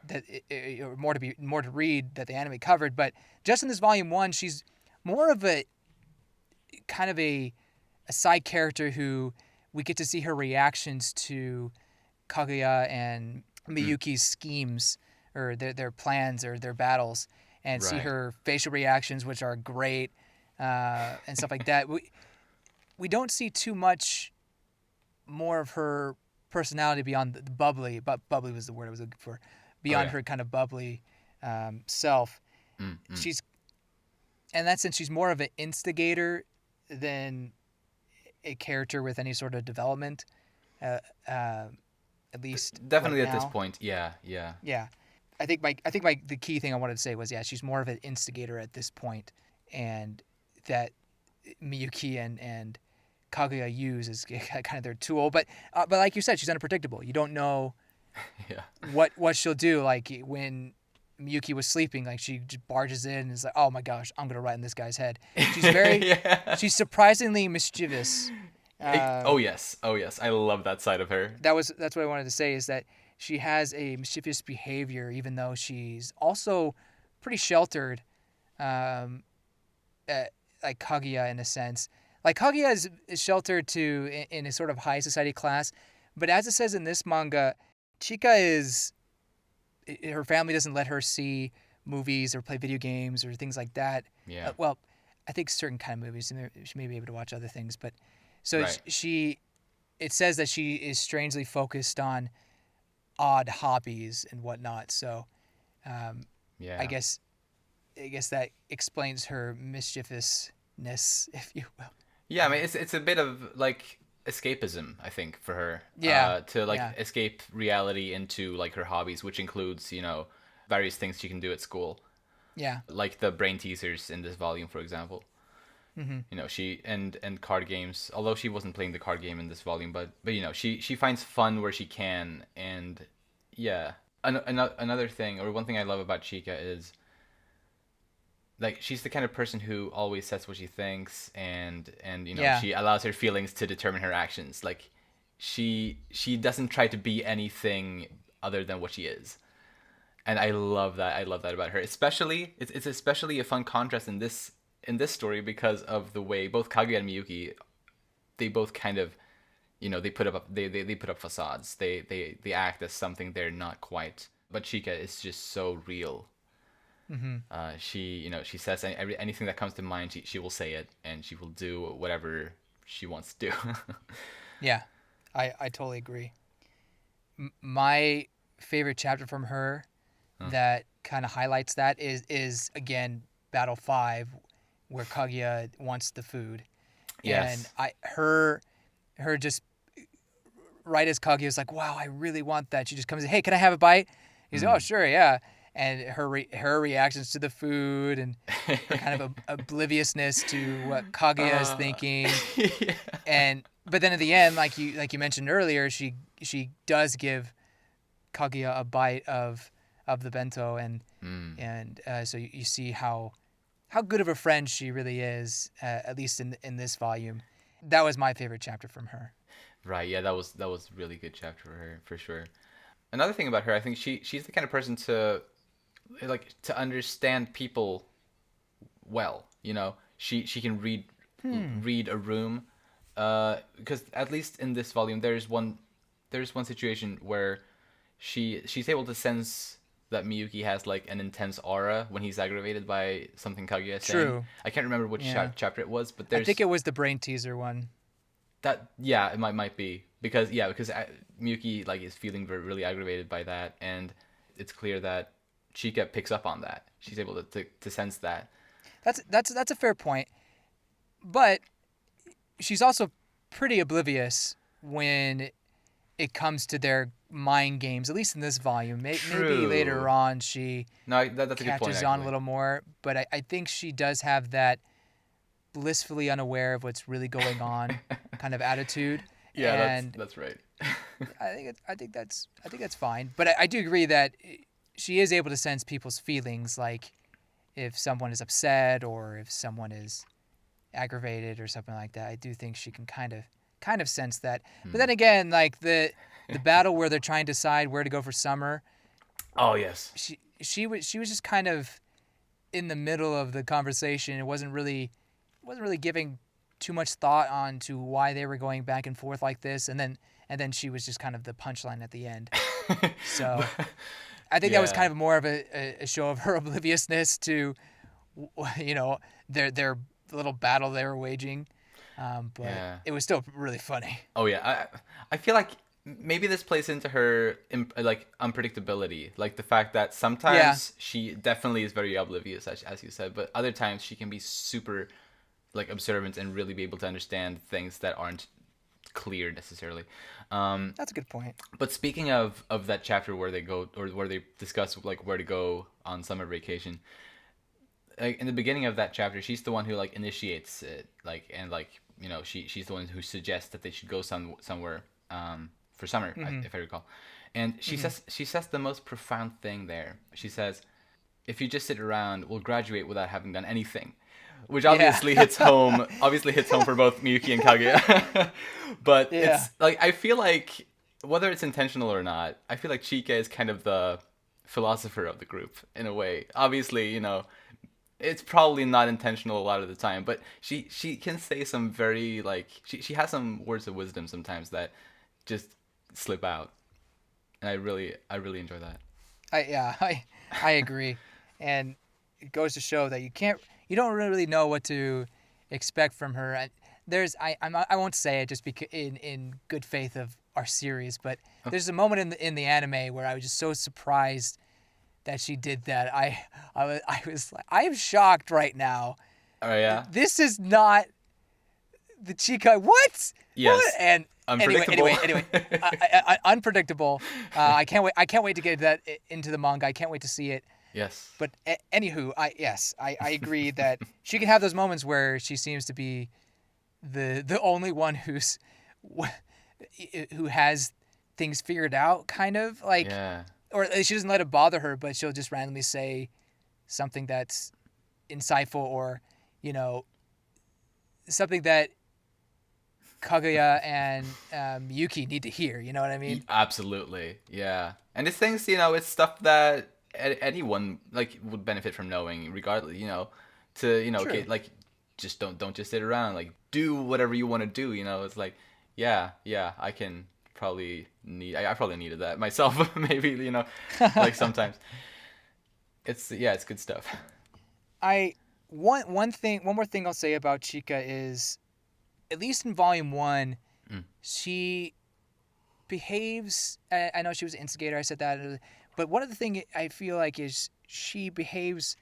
Or more to read that the anime covered, but just in this volume 1, she's more of a kind of a side character who we get to see her reactions to Kaguya and Miyuki's schemes or their plans or their battles, and see her facial reactions, which are great, and stuff like that. We don't see too much more of her personality beyond the bubbly, but bubbly was the word I was looking for. Beyond her kind of bubbly self, she's, and that's since she's more of an instigator than a character with any sort of development. At least definitely right at this now. point, yeah. I think the key thing I wanted to say was she's more of an instigator at this point, and that Miyuki and Kaguya use as kind of their tool. But like you said, she's unpredictable. You don't know what she'll do. Like when Miyuki was sleeping, like she just barges in and is like, "Oh my gosh, I'm gonna right in this guy's head." She's very, she's surprisingly mischievous. Oh yes, I love that side of her. That's what I wanted to say, is that she has a mischievous behavior, even though she's also pretty sheltered, like Kaguya in a sense. Like Kaguya is sheltered in a sort of high society class, but as it says in this manga, Chika her family doesn't let her see movies or play video games or things like that. Yeah. Well, I think certain kind of movies, she may be able to watch other things, but so it says that she is strangely focused on odd hobbies and whatnot. So, I guess that explains her mischievousness, if you will. Yeah, I mean it's a bit of like escapism, I think, for her. To escape reality into like her hobbies, which includes various things she can do at school. Yeah. Like the brain teasers in this volume, for example. Mm-hmm. You know, she and card games. Although she wasn't playing the card game in this volume, but you know, she finds fun where she can, and yeah. Another thing, or one thing I love about Chika is, like, she's the kind of person who always says what she thinks, and you know, Yeah. she allows her feelings to determine her actions. Like, she doesn't try to be anything other than what she is, and I love that. I love that about her. Especially, it's especially a fun contrast in this story because of the way both Kaguya and Miyuki, they both kind of, you know, they put up facades. They act as something they're not quite. But Chika is just so real. Mm-hmm. She, you know, she says anything that comes to mind. She will say it, and she will do whatever she wants to do. Yeah. I totally agree. My favorite chapter from her that kind of highlights that is again Battle 5, where Kaguya wants the food. Yes. And her just right as Kaguya's like, wow, I really want that. She just comes in, hey, can I have a bite? He's like, oh, sure, yeah. And her reactions to the food and her kind of obliviousness to what Kaguya is thinking. Yeah. But then at the end, like you mentioned earlier, she does give Kaguya a bite of the bento, and so you see how good of a friend she really is, at least in this volume. That was my favorite chapter from her. Right. Yeah, that was a really good chapter for her, for sure. Another thing about her, I think she's the kind of person to understand people well. You know, she can read a room, because at least in this volume there's one situation where she's able to sense that Miyuki has like an intense aura when he's aggravated by something Kaguya is saying. True. I can't remember which Yeah. chapter it was, but I there's think it was the brain teaser one. that. Yeah, it might be because Miyuki like is feeling really aggravated by that, and it's clear that Chika picks up on that. She's able to sense that. That's a fair point, but she's also pretty oblivious when it comes to their mind games. At least in this volume, maybe True. later on she No, that's a good point. catches on a little more. But I think she does have that blissfully unaware of what's really going on kind of attitude. Yeah, and that's right. I think that's fine. But I do agree that she is able to sense people's feelings, like if someone is upset or if someone is aggravated or something like that. I do think she can kind of sense that. But then again, like the battle where they're trying to decide where to go for summer. Oh yes. She was just kind of in the middle of the conversation. It wasn't really giving too much thought on to why they were going back and forth like this, and then she was just kind of the punchline at the end. So I think that was kind of more of a show of her obliviousness to, you know, their little battle they were waging. But it was still really funny. Oh yeah, I feel like maybe this plays into her like unpredictability, like the fact that sometimes she definitely is very oblivious, as you said, but other times she can be super like observant and really be able to understand things that aren't clear necessarily. That's a good point. But speaking of that chapter where they go, or where they discuss like where to go on summer vacation, like in the beginning of that chapter, she's the one who like initiates it, like, and like, you know, she's the one who suggests that they should go somewhere for summer, if I recall. And she says the most profound thing there. She says, "If you just sit around, we'll graduate without having done anything." Which obviously hits home. Obviously hits home for both Miyuki and Kaguya. But it's like, I feel like whether it's intentional or not, I feel like Chika is kind of the philosopher of the group in a way. Obviously, you know, it's probably not intentional a lot of the time, but she can say some very like she has some words of wisdom sometimes that just slip out, and I really enjoy that. I agree, and it goes to show that you don't really know what to expect from her. I won't say it just because in good faith of our series, but there's a moment in the anime where I was just so surprised that she did that. I was like, I am shocked right now. Oh yeah. This is not the Chika. What? Yes. What? And unpredictable. Anyway, unpredictable. I can't wait to get that into the manga. I can't wait to see it. Yes. But anywho, I agree that she can have those moments where she seems to be the only one who has things figured out, kind of like, Yeah. or she doesn't let it bother her, but she'll just randomly say something that's insightful, or you know, something that Kaguya and Yuki need to hear. You know what I mean? Absolutely. Yeah. And it's things, it's stuff that anyone like would benefit from knowing, regardless. To True. like just don't just sit around. Like do whatever you want to do. It's like yeah, I can probably I probably needed that myself. Maybe like sometimes it's good stuff. I one more thing I'll say about Chika is, at least in volume 1, Mm. she behaves. I know she was an instigator. I said that, but one of the thing I feel like is she behaves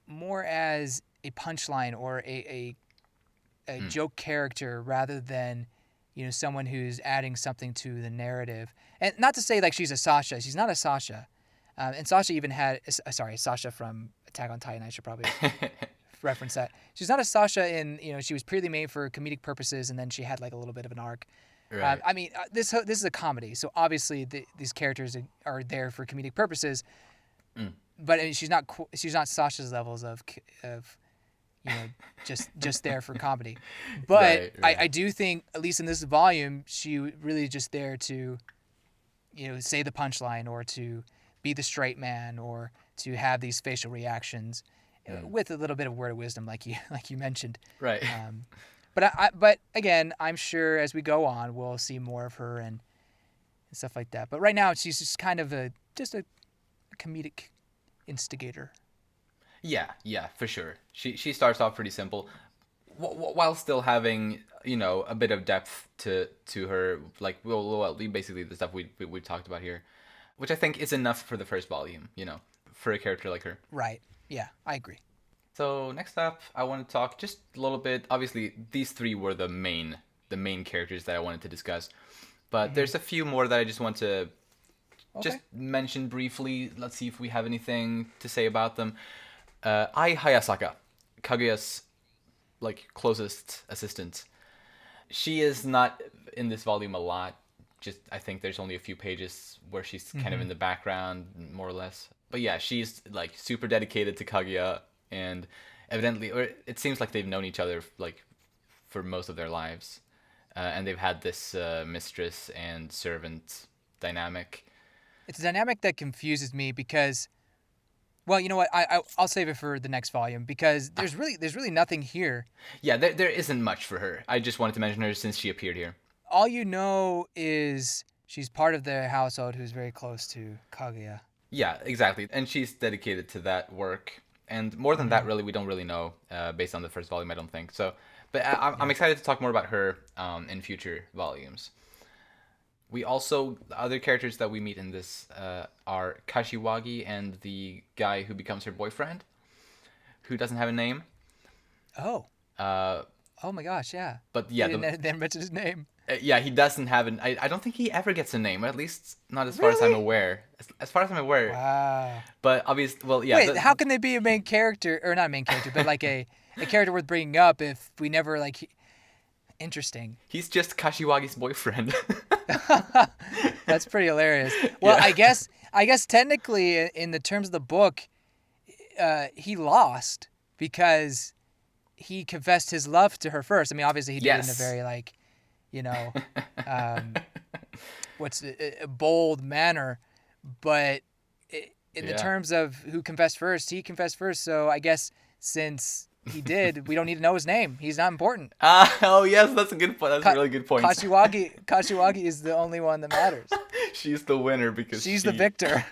more as a punchline or a Mm. joke character, rather than someone who's adding something to the narrative. And not to say like she's a Sasha. She's not a Sasha. And Sasha even had Sasha from Attack on Titan. I should probably reference that. She's not a Sasha in she was purely made for comedic purposes, and then she had like a little bit of an arc. Right. I mean, this is a comedy, so obviously these characters are there for comedic purposes. Mm. But I mean, she's not Sasha's levels of you know just there for comedy. But Right. I do think, at least in this volume, she really just there to say the punchline, or to be the straight man, or to have these facial reactions, Mm. with a little bit of word of wisdom, like you mentioned. Right. But again, I'm sure as we go on, we'll see more of her and stuff like that. But right now, she's just kind of just a comedic instigator. Yeah, for sure. She starts off pretty simple, while still having a bit of depth to her. Like basically the stuff we talked about here, which I think is enough for the first volume. For a character like her. Right. Yeah, I agree. So next up, I want to talk just a little bit. Obviously, these three were the main characters that I wanted to discuss, but there's a few more that I just want to Okay. just mention briefly. Let's see if we have anything to say about them. Ai Hayasaka, Kaguya's closest assistant. She is not in this volume a lot. Just I think there's only a few pages where she's kind of in the background, more or less. But yeah, she's super dedicated to Kaguya, and evidently, or it seems like they've known each other for most of their lives, and they've had this mistress and servant dynamic. It's a dynamic that confuses me because, well, you know what? I'll save it for the next volume, because there's really nothing here. Yeah, there isn't much for her. I just wanted to mention her since she appeared here. All you know is she's part of the household who's very close to Kaguya. Yeah, exactly. And she's dedicated to that work. And more than that, really, we don't really know based on the first volume, I don't think. So, but I'm excited to talk more about her in future volumes. We also, the other characters that we meet in this are Kashiwagi and the guy who becomes her boyfriend, who doesn't have a name. Oh. Uh, Oh my gosh, yeah. but yeah, They didn't mention his name. yeah, he doesn't have an. I don't think he ever gets a name, at least not as far as I'm Really? aware. As far as I'm aware. Wow. But obviously, well, yeah. Wait, how can they be a main character, or not a main character, but like a character worth bringing up if we never interesting. He's just Kashiwagi's boyfriend. That's pretty hilarious. Well, Yeah. I guess technically in the terms of the book, he lost because he confessed his love to her first. I mean, obviously he did it in a Yes. very you know, um, what's a bold manner, but in the Yeah. terms of who confessed first, he confessed first. So I guess since he did, we don't need to know his name. He's not important. Oh yes, that's a good point. That's a really good point. Kashiwagi is the only one that matters. She's the winner because She's the victor.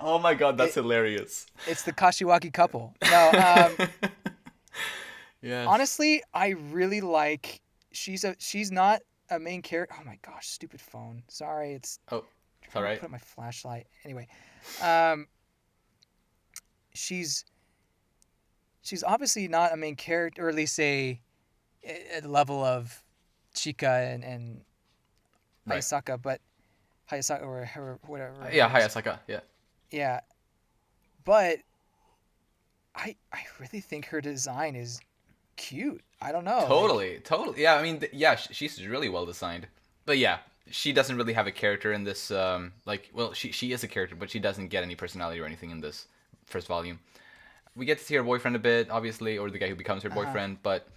Oh my god, that's hilarious. It's the Kashiwagi couple. No, Yes. honestly, I really like. She's not a main character. Oh my gosh, stupid phone. Sorry, it's. Oh, it's all right. Put up my flashlight. Anyway, um, she's obviously not a main character, or at least a level of Chika and Right. Hayasaka, but Hayasaka or whatever. Yeah, Hayasaka. Yeah. Yeah, but I really think her design is cute. I don't know. Totally, totally. Yeah, I mean, yeah, she's really well designed. But yeah, she doesn't really have a character in this. Like, well, she is a character, but she doesn't get any personality or anything in this first volume. We get to see her boyfriend a bit, obviously, or the guy who becomes her boyfriend. But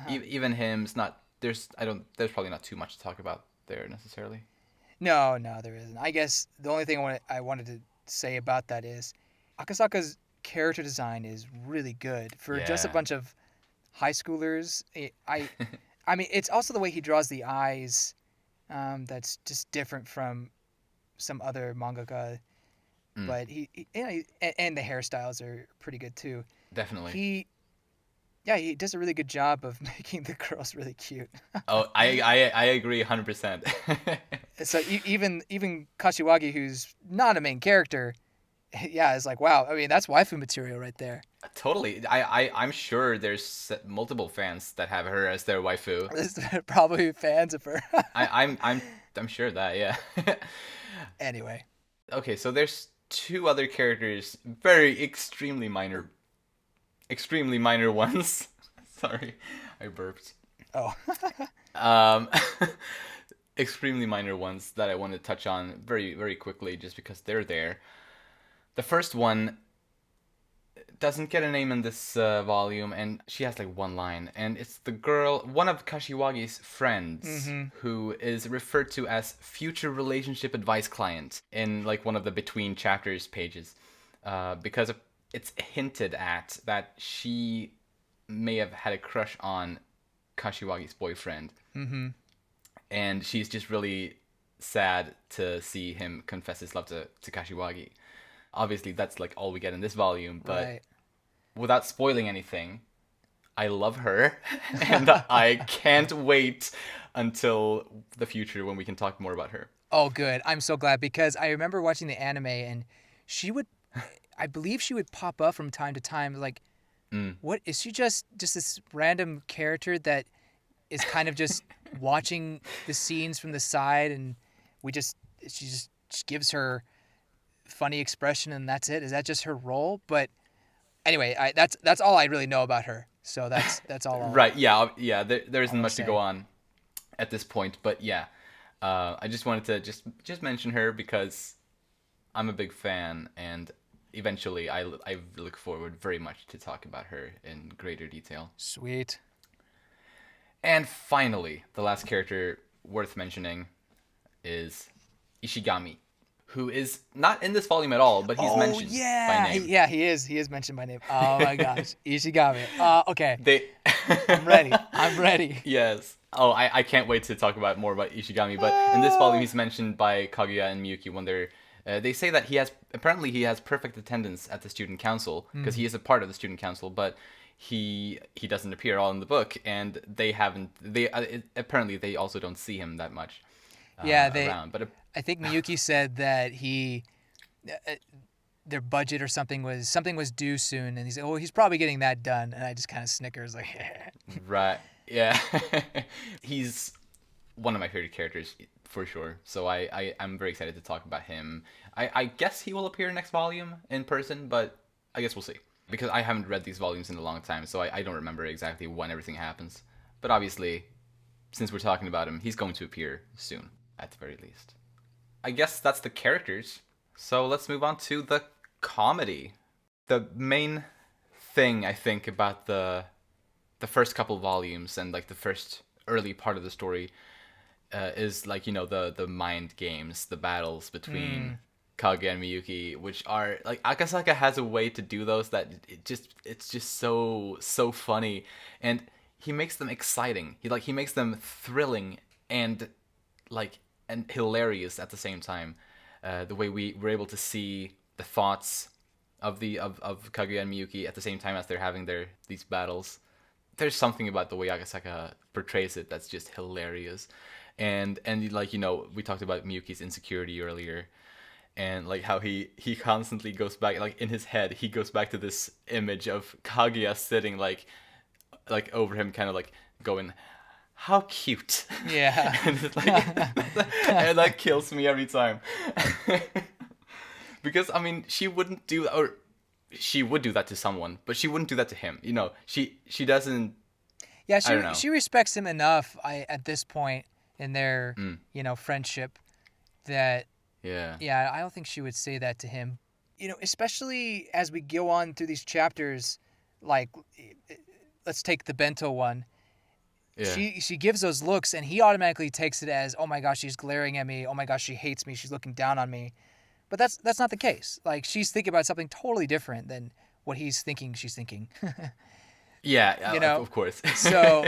even him, it's not. There's There's probably not too much to talk about there necessarily. No, there isn't. I guess the only thing I wanted to say about that is Akasaka's character design is really good for just a Yeah. bunch of high schoolers. I mean, it's also the way he draws the eyes, that's just different from some other mangaka. Mm, But and the hairstyles are pretty good too. definitely. He does a really good job of making the girls really cute. Oh, I agree 100%. So even Kashiwagi, who's not a main character, yeah, it's like, wow. I mean, that's waifu material right there. Totally. I'm sure there's multiple fans that have her as their waifu. There's probably fans of her. I'm sure that, yeah. Anyway, Okay, so there's two other characters, very extremely minor ones. Sorry, I burped. oh, Um, extremely minor ones that I want to touch on very, very quickly just because they're there. The first one doesn't get a name in this volume, and she has like one line, and it's the girl, one of Kashiwagi's friends, who is referred to as future relationship advice client in like one of the between chapters pages, because it's hinted at that she may have had a crush on Kashiwagi's boyfriend, and she's just really sad to see him confess his love to Kashiwagi. Obviously, that's like all we get in this volume, but right. without spoiling anything, I love her, and I can't wait until the future when we can talk more about her. Oh, good. I'm so glad because I remember watching the anime and she would, I believe she would pop up from time to time. Like, what is she just this random character that is kind of just watching the scenes from the side, and she just gives her funny expression and that's it. Is that just her role? But anyway, that's all I really know about her. So that's all. Right? Yeah, yeah. There isn't I'll much say. to go on at this point, but yeah, I just wanted to just mention her because I'm a big fan, and eventually I look forward very much to talk about her in greater detail. Sweet. And finally, the last character worth mentioning is Ishigami, who is not in this volume at all, but he's mentioned by name. Yeah, he is. He is mentioned by name. Oh my gosh, Ishigami. Okay, They I'm ready. I'm ready. Yes. Oh, I can't wait to talk about more about Ishigami. But in this volume, he's mentioned by Kaguya and Miyuki when they say that he has perfect attendance at the student council because he is a part of the student council, but he doesn't appear all in the book, and apparently they also don't see him that much. Around. But I think Miyuki said that their budget or something was due soon, and he said, "Oh, he's probably getting that done." And I just kind of snickers like, right, yeah, he's one of my favorite characters for sure. So I'm very excited to talk about him. I guess he will appear next volume in person, but I guess we'll see because I haven't read these volumes in a long time, so I don't remember exactly when everything happens. But obviously, since we're talking about him, he's going to appear soon, at the very least. I guess that's the characters. So let's move on to the comedy. The main thing I think about the first couple volumes and like the first early part of the story is like the mind games, the battles between Kaguya and Miyuki, which are like Akasaka has a way to do those that it's just so funny, and he makes them exciting. He makes them thrilling and hilarious at the same time. The way we were able to see the thoughts of Kaguya and Miyuki at the same time as they're having these battles. There's something about the way Akasaka portrays it that's just hilarious. And we talked about Miyuki's insecurity earlier, and like how he constantly goes back, like in his head he goes back to this image of Kaguya sitting like over him, kind of like going, how cute. yeah. And it's and that kills me every time. Because I mean, she wouldn't do, or she would do that to someone, but she wouldn't do that to him. She doesn't. Yeah, I don't know. she respects him enough. At this point in their friendship, that Yeah. yeah, I don't think she would say that to him. Especially as we go on through these chapters, like let's take the bento one. Yeah. She gives those looks, and he automatically takes it as, oh my gosh, she's glaring at me. Oh my gosh, she hates me. She's looking down on me. But that's not the case. Like, she's thinking about something totally different than what he's thinking she's thinking. Yeah. Of course. So,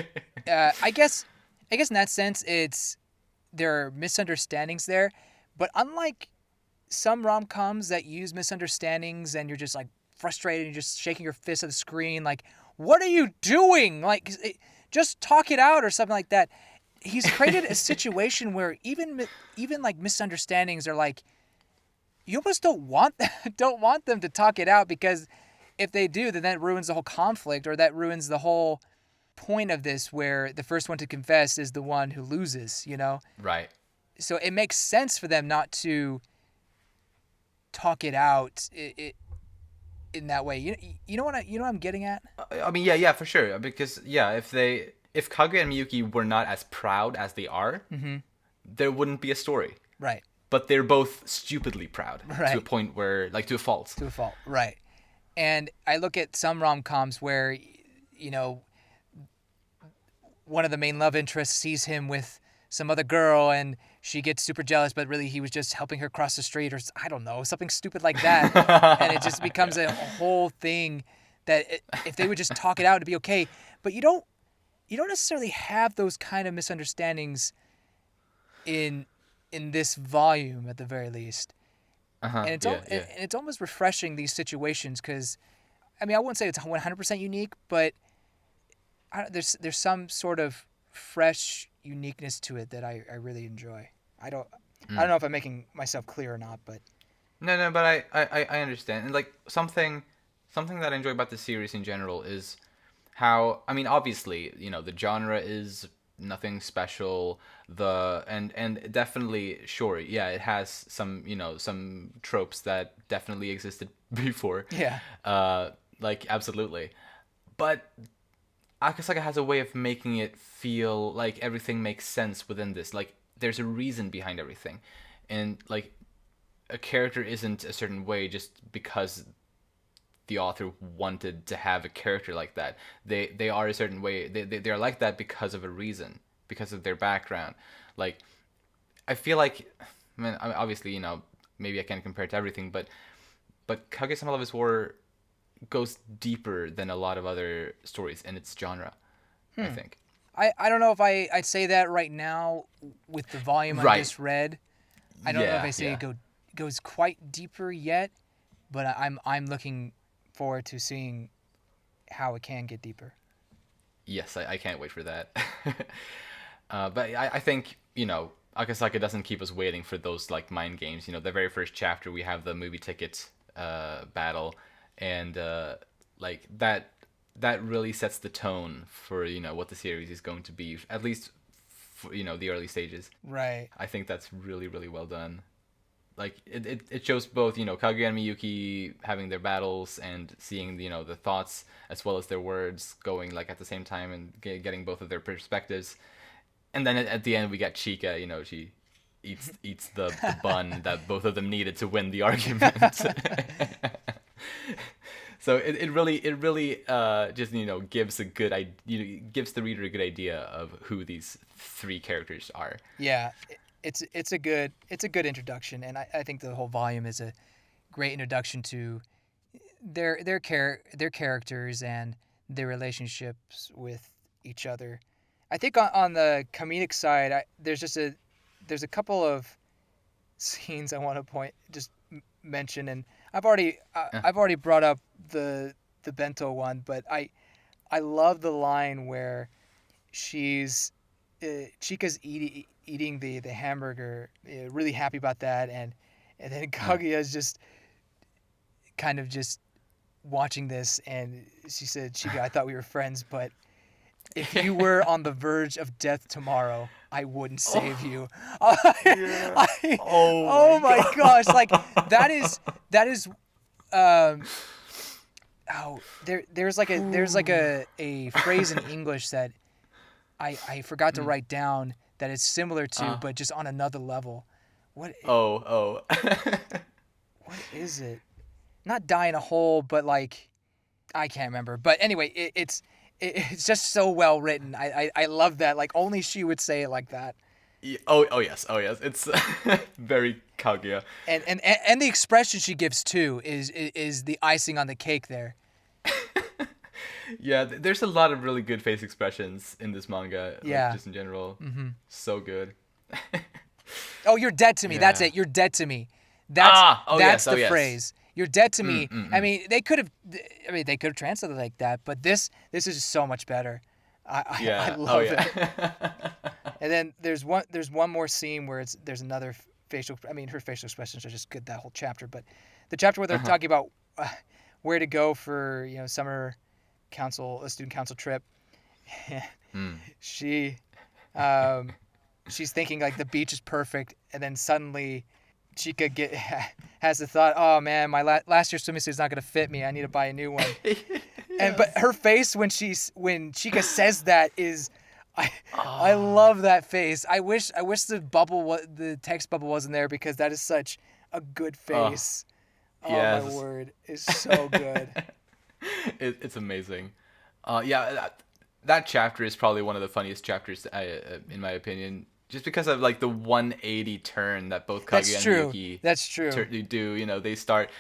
I guess in that sense, there are misunderstandings there. But unlike some rom-coms that use misunderstandings and you're just like frustrated and just shaking your fist at the screen, like, what are you doing? Like, just talk it out or something like that. He's created a situation where even like misunderstandings are like, you almost don't want them to talk it out, because if they do, then that ruins the whole conflict, or that ruins the whole point of this, where the first one to confess is the one who loses, Right. So it makes sense for them not to talk it out in that way. You know what I'm getting at? I mean, yeah, for sure. Because if Kaguya and Miyuki were not as proud as they are, there wouldn't be a story. Right. But they're both stupidly proud Right. to a point where, like, to a fault. To a fault, right. And I look at some rom-coms where, one of the main love interests sees him with some other girl and she gets super jealous, but really he was just helping her cross the street, or I don't know, something stupid like that. And it just becomes a whole thing that if they would just talk it out, it'd be okay. But you don't necessarily have those kind of misunderstandings in this volume, at the very least. And it's almost refreshing, these situations, because I mean, I wouldn't say it's 100% unique, but there's some sort of fresh uniqueness to it that I really enjoy. I don't know if I'm making myself clear or not, but No, but I understand. And like something that I enjoy about the series in general is how, I mean, obviously, the genre is nothing special. And definitely, sure, yeah, it has some, some tropes that definitely existed before. Yeah. Like, absolutely. But Akasaka has a way of making it feel like everything makes sense within this. Like, there's a reason behind everything. And, like, a character isn't a certain way just because the author wanted to have a character like that. They are a certain way. They are like that because of a reason, because of their background. Like, I feel like, I mean, obviously, maybe I can't compare it to everything, but Kaguya-sama Love is War goes deeper than a lot of other stories in its genre, I think. I don't know if I'd say that right now with the volume I just read. I don't know if I say it goes quite deeper yet, but I'm looking forward to seeing how it can get deeper. Yes, I can't wait for that. But I think, Akasaka doesn't keep us waiting for those, like, mind games. The very first chapter, we have the movie ticket battle, and like that really sets the tone for, what the series is going to be, at least for, the early stages. Right. I think that's really, really well done. Like, it shows both, Kaguya and Miyuki having their battles and seeing, the thoughts as well as their words going, like, at the same time, and getting both of their perspectives. And then at the end we get Chika, she eats the bun that both of them needed to win the argument. So it really just gives a good gives the reader a good idea of who these three characters are. Yeah. It's a good introduction, and I think the whole volume is a great introduction to their characters and their relationships with each other. I think on the comedic side, there's a couple of scenes I want to mention, and I've already brought up the bento one, but I love the line where Chika's eating the hamburger, really happy about that, and then Kaguya's just kind of just watching this, and she said, "Chika, I thought we were friends, but if you were on the verge of death tomorrow, I wouldn't save you." Oh my gosh, like that is oh, there's like a phrase in English that I forgot to write down that it's similar to, but just on another level. What Oh. what is it? Not die in a hole, but like I can't remember. But anyway, it's just so well written. I love that. Like only she would say it like that. Oh yes. It's very Kaguya. And the expression she gives too is the icing on the cake there. Yeah, there's a lot of really good face expressions in this manga. Yeah. Like, just in general. So good. Oh, you're dead to me. Yeah. That's it. You're dead to me. That's the yes. phrase. You're dead to me. I mean, they could have translated it like that, but this is just so much better. I love it. And then there's one more scene where there's another facial. I mean, her facial expressions are just good that whole chapter. But the chapter where they're talking about where to go for summer student council trip. She, she's thinking like the beach is perfect, and then suddenly Chika has the thought, oh man, my last year's swimsuit is not gonna fit me. I need to buy a new one. Yes. But her face when Chika says that is. I love that face. I wish the text bubble wasn't there because that is such a good face. Yes. My word, it's so good. It's amazing. That chapter is probably one of the funniest chapters in my opinion, just because of like the 180 turn that both Kaguya and Miyuki That's true. Do. They start.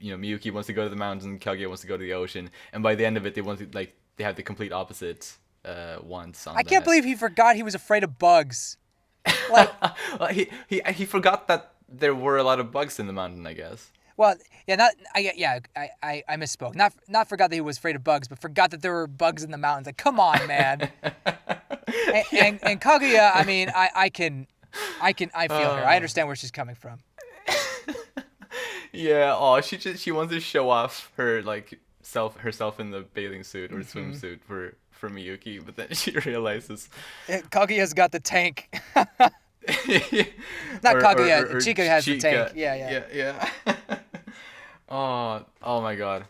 Miyuki wants to go to the mountains and Kaguya wants to go to the ocean, and by the end of it, they have the complete opposite. Once on I can't believe he forgot he was afraid of bugs. Like well, he forgot that there were a lot of bugs in the mountain, I guess. Well, I misspoke. Not forgot that he was afraid of bugs, but forgot that there were bugs in the mountains. Like, come on, man. and Kaguya, I mean, I feel her. I understand where she's coming from. Yeah. She wants to show off her herself in the bathing suit or swimsuit for Miyuki, but then she realizes Kaguya's got the tank. Not Kaguya, Chika has the tank. Yeah. Oh my god.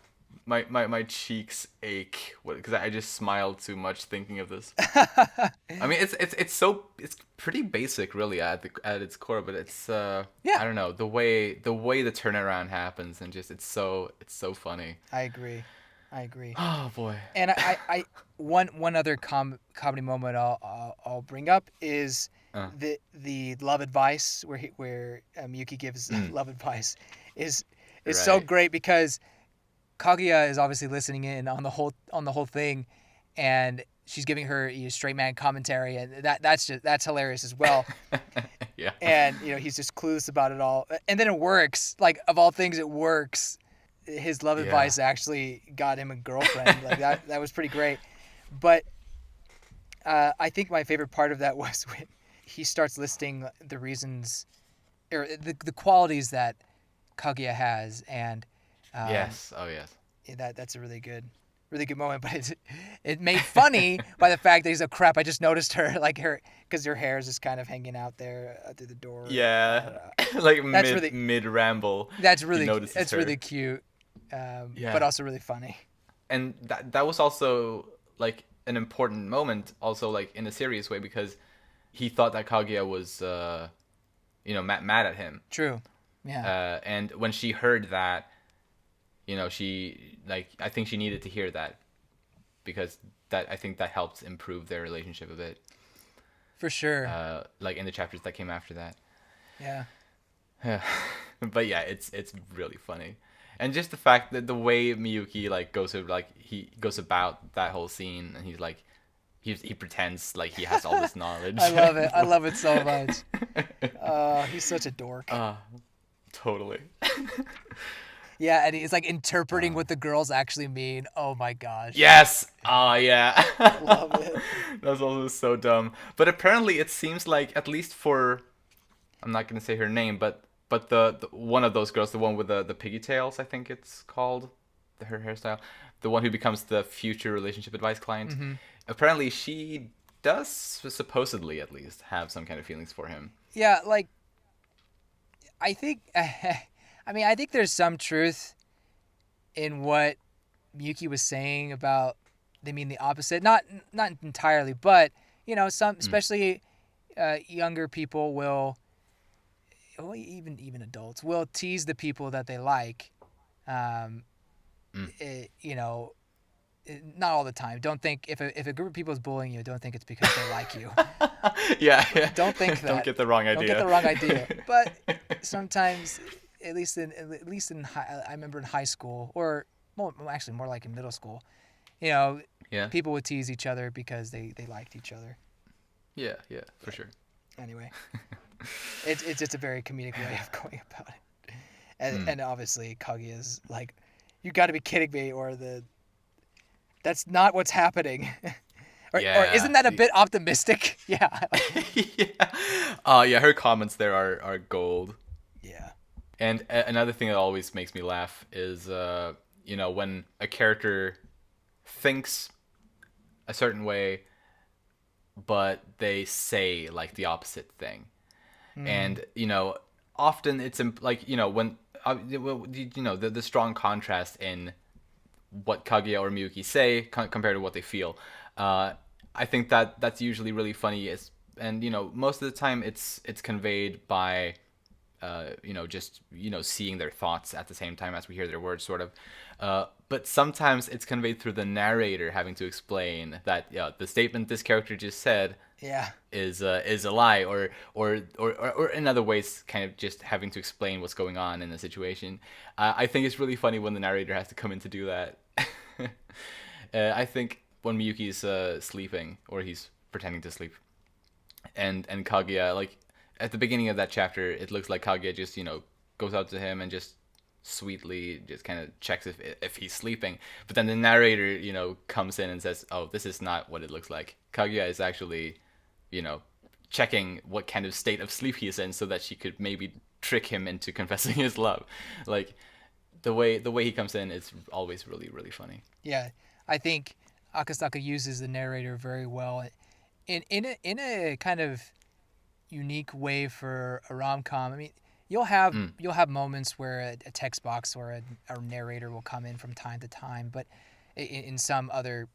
My cheeks ache because I just smiled too much thinking of this. I mean, it's pretty basic really at its core, but it's I don't know, the way the turnaround happens and just it's so funny. I agree. Oh boy. And I one other comedy moment I'll bring up is the love advice where Miyuki gives love advice is so great because Kaguya is obviously listening in on the whole thing, and she's giving her straight man commentary, and that's hilarious as well. Yeah. And he's just clueless about it all, and then it works. Like of all things, it works. His love advice actually got him a girlfriend. Like that was pretty great. But I think my favorite part of that was when he starts listing the reasons or the qualities that Kaguya has, and yes. Oh yes. That's a really good moment. But it made funny by the fact that he's like, crap, I just noticed her because her hair is just kind of hanging out there through the door. Yeah. Like mid ramble. That's really cute. But also really funny. And that was also like an important moment, also like in a serious way, because he thought that Kaguya was, mad at him. True. Yeah. And when she heard that, she I think she needed to hear that, because I think that helped improve their relationship a bit. For sure. Like in the chapters that came after that. Yeah. Yeah. But yeah, it's really funny. And just the fact that the way Miyuki he goes about that whole scene, and he's like, he pretends like he has all this knowledge. I love it. I love it so much. He's such a dork. Totally. Yeah, and he's like interpreting what the girls actually mean. Oh my gosh. Yes. Yeah. Love it. That's also so dumb. But apparently, it seems like, at least for, I'm not gonna say her name, but the one of those girls, the one with the pigtails, I think it's called, her hairstyle, the one who becomes the future relationship advice client. Mm-hmm. Apparently, she does supposedly at least have some kind of feelings for him. Yeah, like I think, I think there's some truth in what Miyuki was saying about they mean the opposite. Not entirely, but some, especially younger people will, well, even adults will tease the people that they like. Um, you know, not all the time. Don't think if a group of people is bullying you, don't think it's because they like you. Yeah. Don't think that. Don't get the wrong idea. Don't get the wrong idea. But sometimes, at least in I remember in high school, or actually more like in middle school, Yeah. people would tease each other because they liked each other. Yeah, for sure. Anyway, it's just a very comedic way of going about it, and obviously Kaguya's like, you got to be kidding me, or that's not what's happening. Or isn't that a bit optimistic? Yeah. Yeah, her comments there are gold. Yeah. And another thing that always makes me laugh is, when a character thinks a certain way, but they say like the opposite thing. And, often it's like, when, the strong contrast in what Kaguya or Miyuki say compared to what they feel. I think that's usually really funny, and most of the time it's conveyed by just seeing their thoughts at the same time as we hear their words, sort of. But sometimes it's conveyed through the narrator having to explain that the statement this character just said is a lie, or in other ways, kind of just having to explain what's going on in the situation. I think it's really funny when the narrator has to come in to do that. I think when Miyuki's sleeping, or he's pretending to sleep, and Kaguya, like at the beginning of that chapter, it looks like Kaguya just goes out to him and just sweetly just kind of checks if he's sleeping. But then the narrator comes in and says, "Oh, this is not what it looks like. Kaguya is actually checking what kind of state of sleep he is in, so that she could maybe trick him into confessing his love." Like the way he comes in is always really, really funny. Yeah, I think Akasaka uses the narrator very well in a kind of unique way for a rom-com. I mean, you'll have moments where a text box or a narrator will come in from time to time, but in some other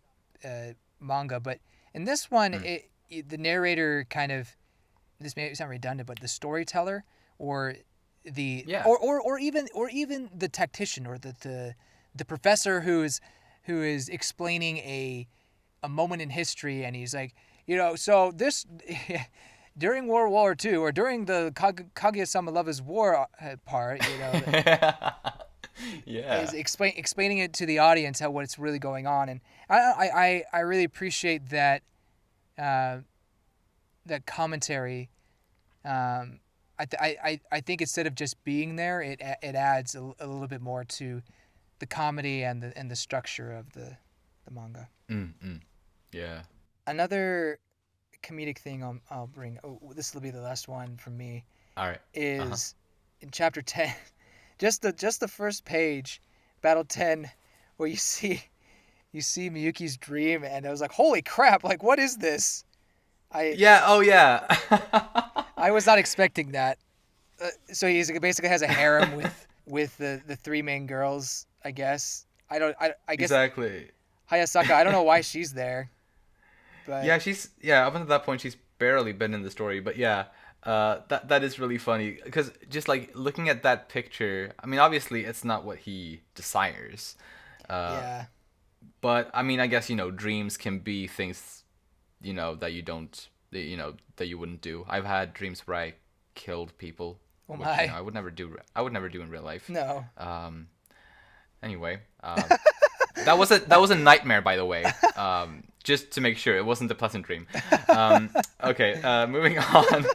manga. But in this one, the narrator kind of, this may sound redundant, but the storyteller or or even the tactician, or the professor who is explaining a moment in history, and he's like, so this during World War II, or during the Kaguya-sama Love is War part, is explaining it to the audience what's really going on. And I really appreciate that that commentary. I think instead of just being there, it adds a little bit more to the comedy and the structure of the manga. Yeah. Another comedic thing I'll bring. Oh, this will be the last one from me. All right. Is in chapter 10, just the first page, battle 10, where you see Miyuki's dream, and I was like, holy crap! Like, what is this? Oh yeah. I was not expecting that. So he basically has a harem with the three main girls, I guess. I guess exactly. Hayasaka, I don't know why she's there. But yeah, up until that point she's barely been in the story, but that is really funny, because just like looking at that picture, I mean, obviously it's not what he desires. But I mean, I guess dreams can be things that you don't that you wouldn't do. I've had dreams where I killed people, which I would never do in real life. No. Anyway, that was a nightmare, by the way. Just to make sure it wasn't a pleasant dream. Okay, moving on.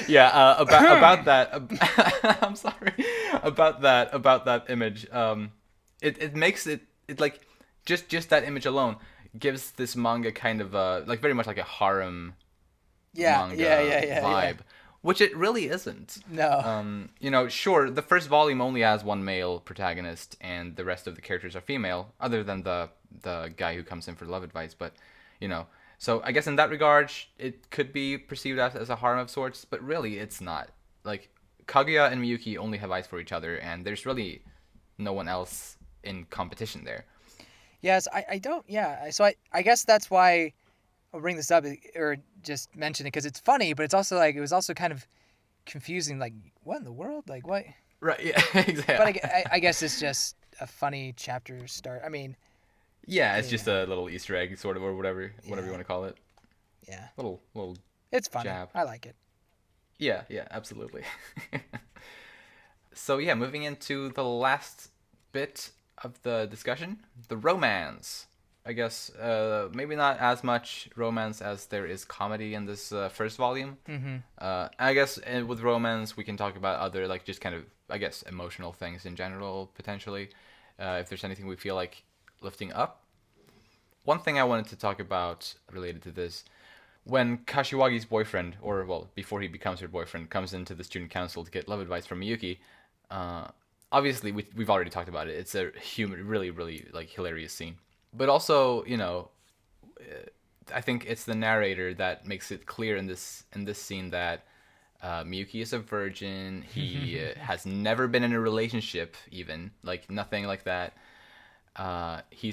About that. I'm sorry. About that image. It makes it like just that image alone gives this manga kind of like very much like a harem manga vibe, which it really isn't. No. Sure, the first volume only has one male protagonist, and the rest of the characters are female, other than the guy who comes in for love advice. But so I guess in that regard, it could be perceived as a harem of sorts, but really it's not. Like, Kaguya and Miyuki only have eyes for each other, and there's really no one else in competition there. Yes, I don't. Yeah, so I guess that's why I'll bring this up or just mention it because it's funny, but it's also like it was also kind of confusing. Like, what in the world? Like, what? Right. Yeah. But Exactly. I guess it's just a funny chapter start. I mean, Yeah, it's just yeah, a little Easter egg, sort of, or whatever you yeah, want to call it. yeah. Little It's funny. jab. I like it. Yeah. Yeah. Absolutely. So yeah, moving into the last bit of the discussion, the romance. I guess maybe not as much romance as there is comedy in this first volume. Mm-hmm. I guess with romance we can talk about other like just kind of I guess emotional things in general potentially. If there's anything we feel like lifting up. One thing I wanted to talk about related to this, when Kashiwagi's boyfriend, or well, before he becomes her boyfriend, comes into the student council to get love advice from Miyuki, uh, obviously we've already talked about it. It's a really, really like hilarious scene. But also, I think it's the narrator that makes it clear in this scene that Miyuki is a virgin. He has never been in a relationship, even like nothing like that. He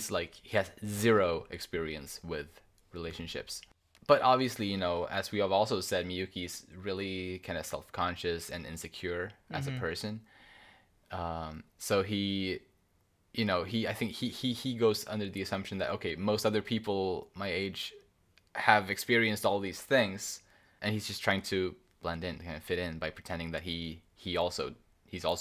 has zero experience with relationships. But obviously, as we have also said, Miyuki's really kind of self-conscious and insecure as a Mm-hmm. person. So I think he goes under the assumption that okay, most other people my age have experienced all these things, and he's just trying to blend in, kind of fit in by pretending that he's also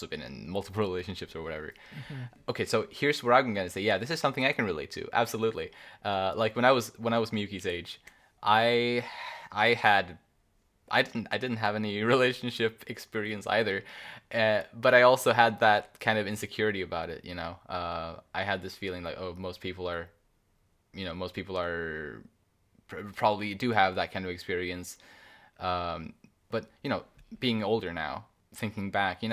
been in multiple relationships or whatever. Mm-hmm. Okay, so here's where I'm gonna say, yeah, this is something I can relate to, absolutely. Like when I was Miyuki's age, I I had I didn't have any relationship experience either, but I also had that kind of insecurity about it. I had this feeling like, oh, most people are probably do have that kind of experience. But being older now, thinking back,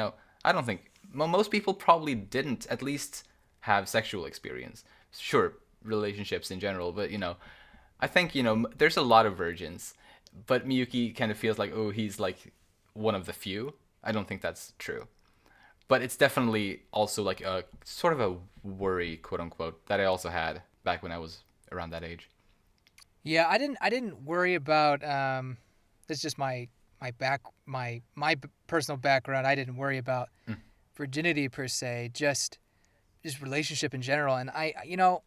I don't think most people probably didn't at least have sexual experience. Sure, relationships in general, but I think there's a lot of virgins, but Miyuki kind of feels like he's like one of the few. I don't think that's true, but it's definitely also like a sort of a worry, quote unquote, that I also had back when I was around that age. Yeah, I didn't worry about this is just my personal background. I didn't worry about Mm, virginity per se, just relationship in general. And I'll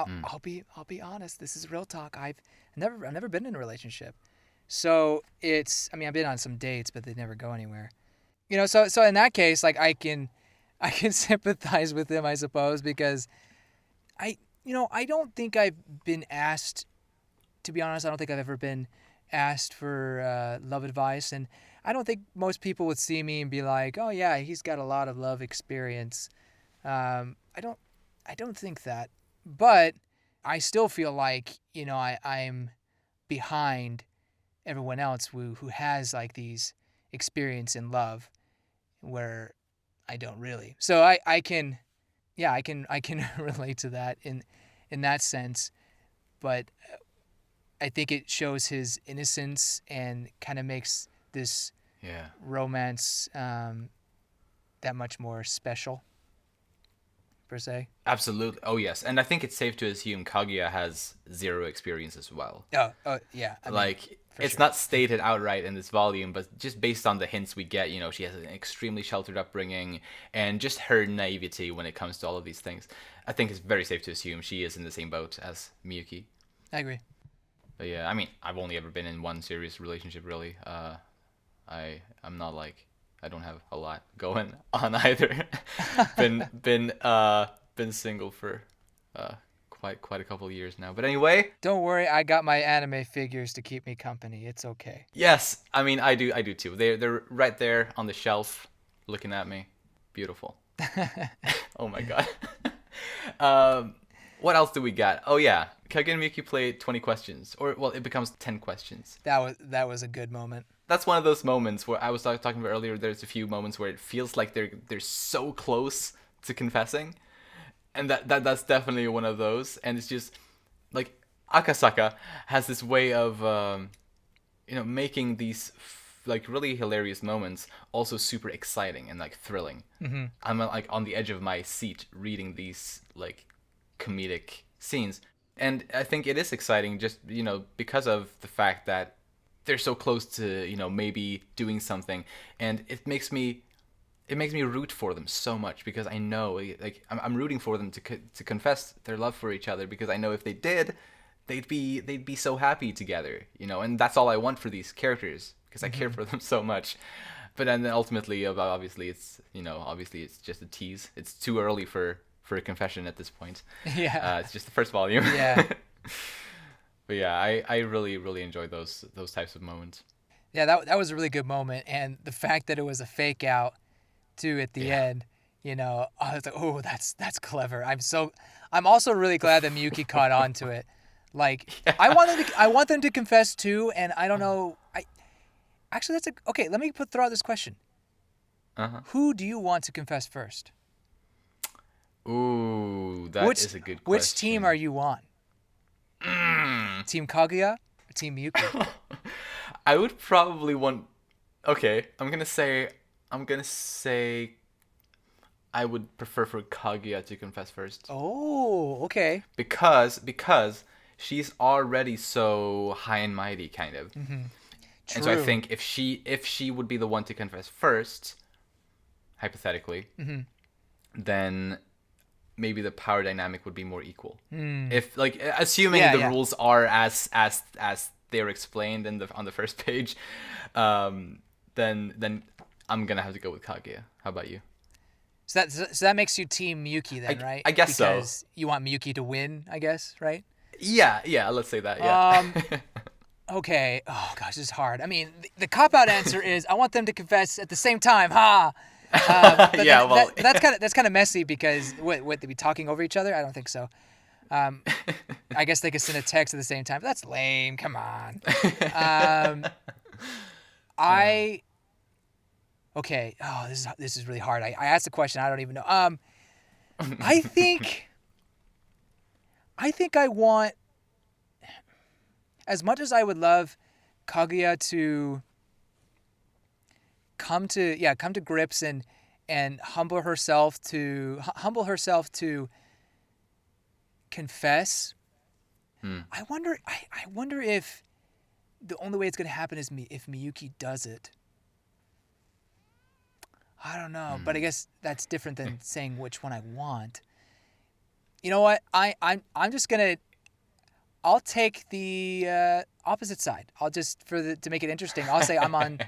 mm, I'll be honest. This is real talk. I've never been in a relationship, so it's I mean I've been on some dates, but they never go anywhere. So in that case, like I can sympathize with him, I suppose, because I don't think I've been asked. To be honest, I don't think I've ever been asked for love advice, and I don't think most people would see me and be like, "Oh yeah, he's got a lot of love experience." I don't think that, but I still feel like I'm behind everyone else who has like these experience in love where I don't really. So I can yeah I can relate to that in that sense, but I think it shows his innocence and kind of makes this yeah. romance that much more special per se. Absolutely. Oh yes, and I think it's safe to assume Kaguya has zero experience as well. Oh yeah. I mean, Like for it's sure. not stated outright in this volume, but just based on the hints we get, she has an extremely sheltered upbringing and just her naivety when it comes to all of these things. I think it's very safe to assume she is in the same boat as Miyuki. I agree. But yeah, I mean, I've only ever been in one serious relationship really. I'm not like I don't have a lot going on either. Been single for uh quite a couple of years now. But anyway, Don't worry, I got my anime figures to keep me company. It's okay. yes, I mean I do too. They're right there on the shelf looking at me. Beautiful. Oh my god. um what else do we got? Oh yeah, Kaguya and Miyuki play 20 questions, or well, it becomes 10 questions. That was a good moment. That's one of those moments where I was talking about earlier. There's a few moments where it feels like they're so close to confessing, and that's definitely one of those. And it's just like Akasaka has this way of making these like really hilarious moments, also super exciting and like thrilling. I'm like on the edge of my seat reading these like comedic scenes, and I think it is exciting just because of the fact that they're so close to maybe doing something, and it makes me root for them so much because I know, like, I'm rooting for them to confess their love for each other, because I know if they did, they'd be so happy together, and that's all I want for these characters because I care for them so much. But then ultimately, obviously, it's just a tease. It's too early for a confession at this point. Yeah. It's just the first volume. Yeah. But yeah, I really really enjoyed those types of moments. Yeah, that was a really good moment, and the fact that it was a fake out too at the end, I was like, oh, that's clever. I'm also really glad that Miyuki caught on to it. Like, I want them to confess too, and I don't know. Actually, okay. Let me throw out this question. Who do you want to confess first? Ooh, that is a good question. Which team are you on? Team Kaguya or Team Miyuki? I would probably want. Okay, I'm gonna say I would prefer for Kaguya to confess first. Oh, okay. Because she's already so high and mighty, kind of. True. And so I think if she would be the one to confess first, hypothetically, then maybe the power dynamic would be more equal. If, like, assuming the rules are as they're explained on the first page, then I'm gonna have to go with Kaguya. How about you? So that makes you Team Miyuki then, right? I guess so. Because you want Miyuki to win, I guess, right? Yeah, let's say that, yeah. Okay. Oh, gosh, this is hard. I mean, the cop-out answer is I want them to confess at the same time. Ha! But yeah, that's kind of messy because what they be talking over each other? I don't think so. I guess they could send a text at the same time. But that's lame. Come on. Okay. Oh, this is really hard. I asked the question. I don't even know. I think I want, as much as I would love Kaguya to come to grips and humble herself to confess. I wonder if the only way it's going to happen is if Miyuki does it. I don't know, but I guess that's different than saying which one I want. You know what? I'm just gonna. I'll take the opposite side. I'll just to make it interesting. I'll say I'm on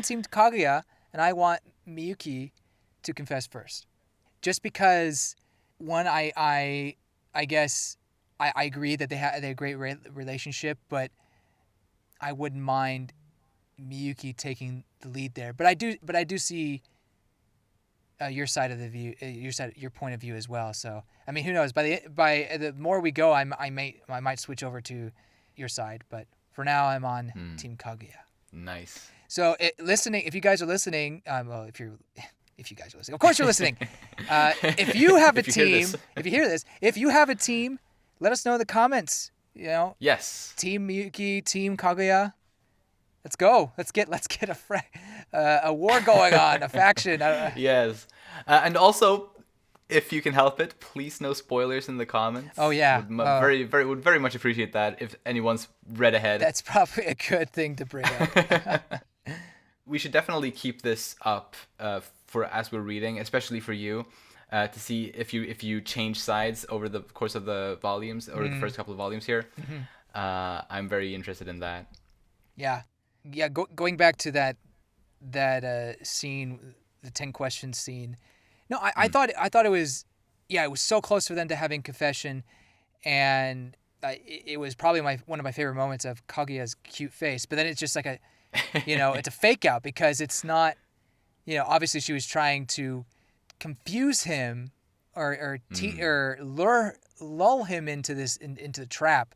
Team Kaguya, and I want Miyuki to confess first, just because one I guess I agree that they have a great relationship, but I wouldn't mind Miyuki taking the lead there. But I do see your side of the view, your point of view as well. So I mean, who knows? By the more we go, I might switch over to your side. But for now, I'm on Team Kaguya. Nice. So listening, if you guys are listening, well, if you guys are listening, of course you're listening. If you have a team, if you hear this, if you have a team, let us know in the comments. Yes. Team Miyuki, Team Kaguya. Let's go. Let's get a war going on, a faction. Yes. And also, if you can help it, please no spoilers in the comments. Oh yeah. Would very much appreciate that if anyone's read ahead. That's probably a good thing to bring up. We should definitely keep this up for as we're reading, especially for you, to see if you change sides over the course of the volumes or the first couple of volumes here. I'm very interested in that. Yeah. Going back to that scene, the 10 questions scene. No, I thought it was, it was so close for them to having confession, and it was probably one of my favorite moments of Kaguya's cute face. But then it's just like it's a fake out because it's not, obviously she was trying to confuse him or lull him into into the trap.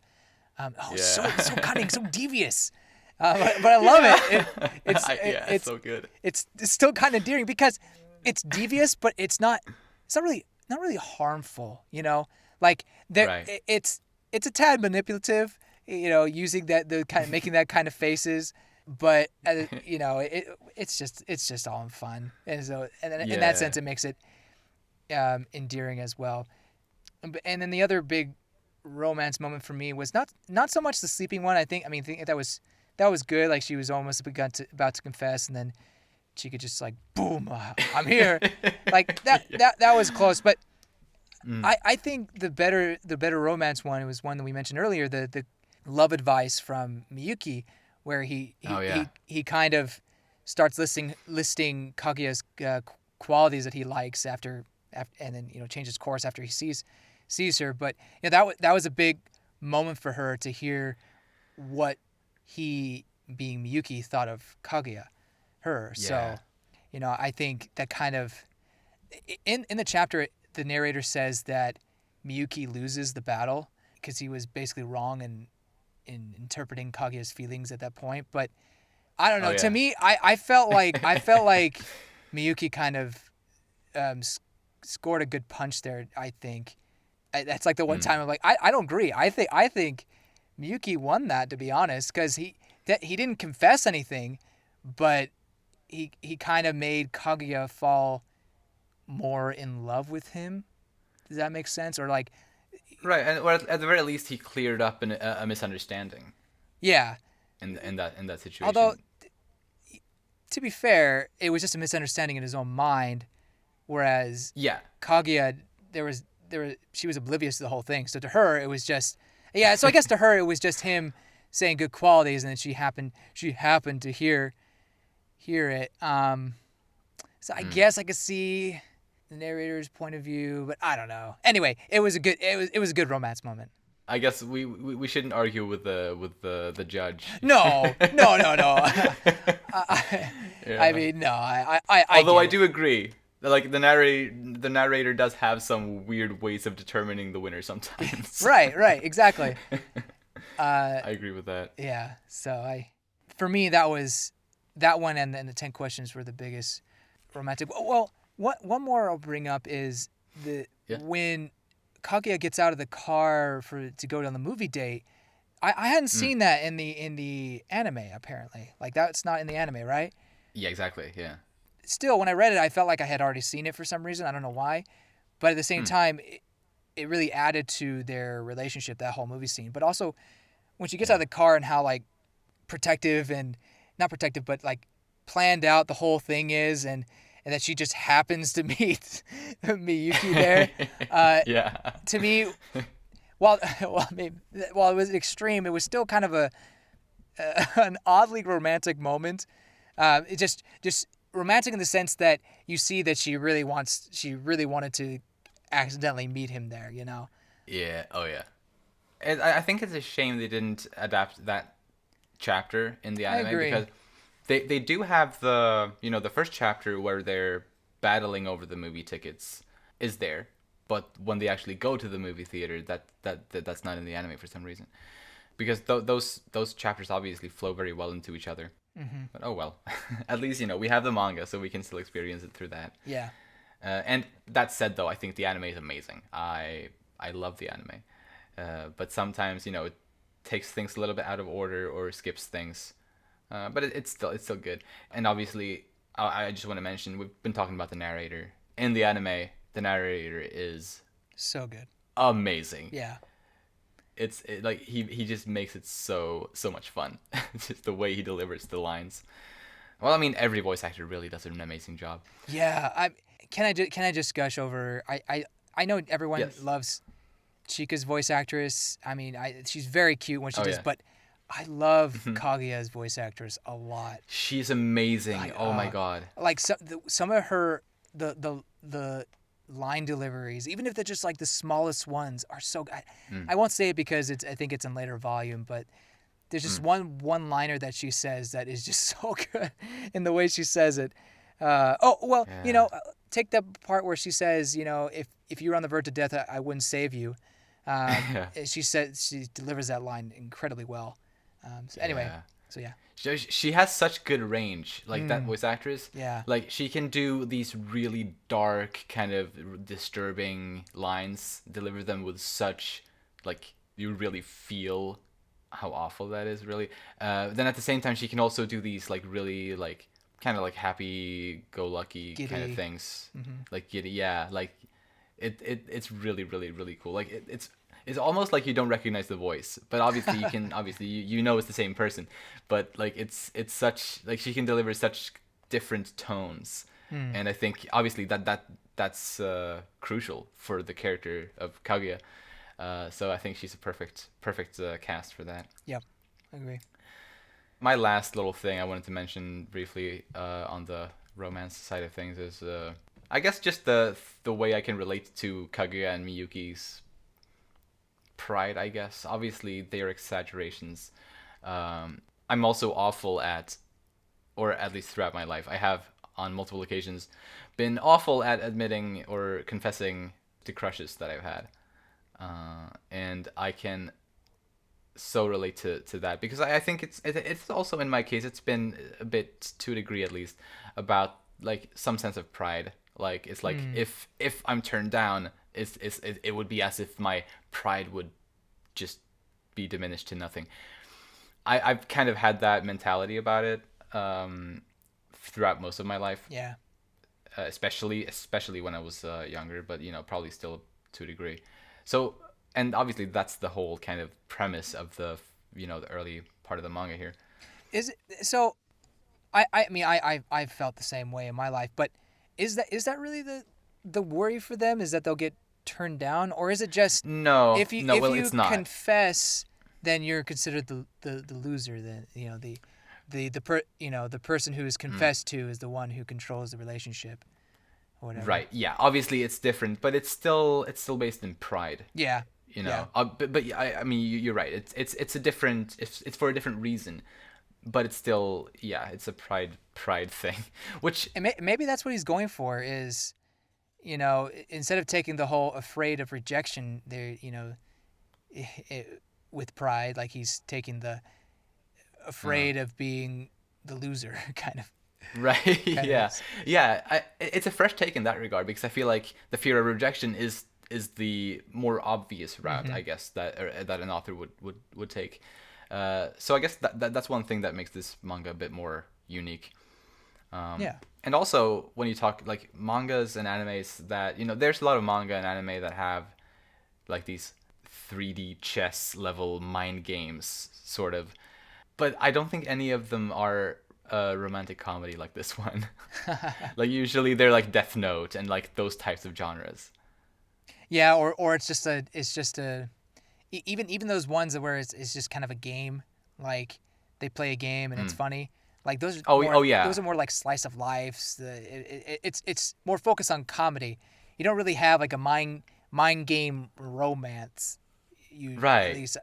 So cunning, so devious. But I love it. It's so good. It's still kind of endearing because it's devious, but it's not really harmful. Like it's a tad manipulative. Using that making that kind of faces. but it's just all in fun, and so and in that Yeah. sense, it makes it endearing as well. And then the other big romance moment for me was not so much the sleeping one. I think that was good. Like she was almost about to confess, and then she could just like boom, I'm here. Like that was close. But I think the better romance one was one that we mentioned earlier, the love advice from Miyuki, where Oh yeah. he kind of starts listing Kaguya's qualities that he likes after, and then changes course after he sees her. But that was a big moment for her to hear what he, being Miyuki, thought of her. Yeah. So I think that kind of in the chapter, the narrator says that Miyuki loses the battle because he was basically wrong in interpreting Kaguya's feelings at that point. But I don't Oh know. To yeah. me, I felt like Miyuki kind of um, scored a good punch there. I think that's like the one time I'm like, I don't agree. I think Miyuki won that, to be honest, because he didn't confess anything, but he kind of made Kaguya fall more in love with him. Does that make sense? Or like, Right, and or at the very least, he cleared up a misunderstanding yeah. in that Although situation. to be fair, it was just a misunderstanding in his own mind, whereas Yeah. Kaguya, she was oblivious to the whole thing. So to her, it was just, yeah. So I guess to her, it was just him saying good qualities, and then she happened to hear it. So I guess I could see the narrator's point of view, but I don't know. Anyway, it was a good romance moment. I guess we shouldn't argue with the judge. No, no, no, no. I Yeah. mean, no. I Although I get it. do agree, that, like the narrator does have some weird ways of determining the winner sometimes. Right, exactly. I agree with that. Yeah. So for me, that was that one, and then the 10 questions were the biggest romantic. Well, one more I'll bring up is Yeah. when Kaguya gets out of the car to go on the movie date. I hadn't seen that in the anime, apparently. Like that's not in the anime, right? Yeah. Exactly. Yeah. Still, when I read it, I felt like I had already seen it for some reason. I don't know why, but at the same time, it really added to their relationship, that whole movie scene. But also, when she gets out of the car and how like protective and not protective, but like planned out the whole thing is, and that she just happens to meet Miyuki there. Yeah. To me, while while it was extreme, it was still kind of an oddly romantic moment. It just romantic in the sense that you see that she really wanted to accidentally meet him there. Yeah. Oh yeah. And I think it's a shame they didn't adapt that chapter in the I anime agree. because they do have the first chapter where they're battling over the movie tickets is there, but when they actually go to the movie theater, that's not in the anime for some reason because those chapters obviously flow very well into each other. But oh well, at least we have the manga, so we can still experience it through that. Yeah. And that said, though, I think the anime is amazing. I love the anime, but sometimes it takes things a little bit out of order or skips things, but it's still good. And obviously, I just want to mention we've been talking about the narrator in the anime. The narrator is So good. amazing. Yeah. Like he just makes it so much fun. Just the way he delivers the lines. Well, I mean, every voice actor really does an amazing job. Yeah. Can I just gush over? I know everyone Yes. loves Chika's voice actress. I mean, she's very cute when she Oh does, yeah. but I love Kaguya's voice actress a lot. She's amazing. Oh my god. Like some of her the line deliveries, even if they're just like the smallest ones, are so good. I won't say it because I think it's in later volume, but there's just one liner that she says that is just so good in the way she says it. Oh well, Yeah. take the part where she says, if you were on the verge of death, I wouldn't save you. Yeah. She delivers that line incredibly well. So anyway, Yeah. so yeah. She has such good range, like that voice actress. Yeah. Like she can do these really dark, kind of disturbing lines, deliver them with such, like you really feel. how awful that is, really. Then at the same time, she can also do these like really like kind of like happy-go-lucky kind of Giddy. things, Hmm. like giddy, yeah, like it's really really cool. Like it's almost like you don't recognize the voice, but obviously you can obviously you know it's the same person, but like it's such like she can deliver such different tones, Hmm. and I think obviously that's crucial for the character of Kaguya. So I think she's a perfect cast for that. Yep. Agree. My last little thing I wanted to mention briefly on the romance side of things is I guess just the way I can relate to Kaguya and Miyuki's pride. I guess obviously they are exaggerations. I'm also awful at, or at least throughout my life, I have on multiple occasions been awful at admitting or confessing to crushes that I've had, and I can so relate to that because I think it's also in my case it's been a bit to a degree at least about like some sense of pride. Like it's like Hmm. if I'm turned down, it would be as if my pride would just be diminished to nothing. I've kind of had that mentality about it throughout most of my life, Yeah. especially when I was younger, but probably still to a degree. So, and obviously that's the whole kind of premise of the early part of the manga here. Is it so? I mean I've felt the same way in my life, but is that really the worry for them? Is that they'll get turned down, or is it just No, if you no, if well, you it's not. confess, then you're considered the loser? Then the person who is Mm. confessed to is the one who controls the relationship or whatever. Right. Yeah. Obviously, it's different, but it's still based in pride. Yeah. You Yeah. know. But I mean, you're right. It's a different. It's for a different reason, but it's still, yeah, it's a pride thing, which And maybe that's what he's going for is, instead of taking the whole afraid of rejection there, with pride, like he's taking the uh, afraid of being the loser kind of right. kind of Yeah, yeah. It's a fresh take in that regard because I feel like the fear of rejection is the more obvious route, hmm I guess, that an author would take. So I guess that's one thing that makes this manga a bit more unique. yeah. And also when you talk like mangas and animes that there's a lot of manga and anime that have like these 3D chess level mind games sort of, but I don't think any of them are a romantic comedy like this one. Like usually they're like Death Note and like those types of genres. Yeah, or it's just a even those ones where it's just kind of a game, like they play a game and it's Mm. funny. Like those are Oh, more oh yeah. those are more like slice of lives. It's more focused on comedy. You don't really have like a mind game romance. You at Right. least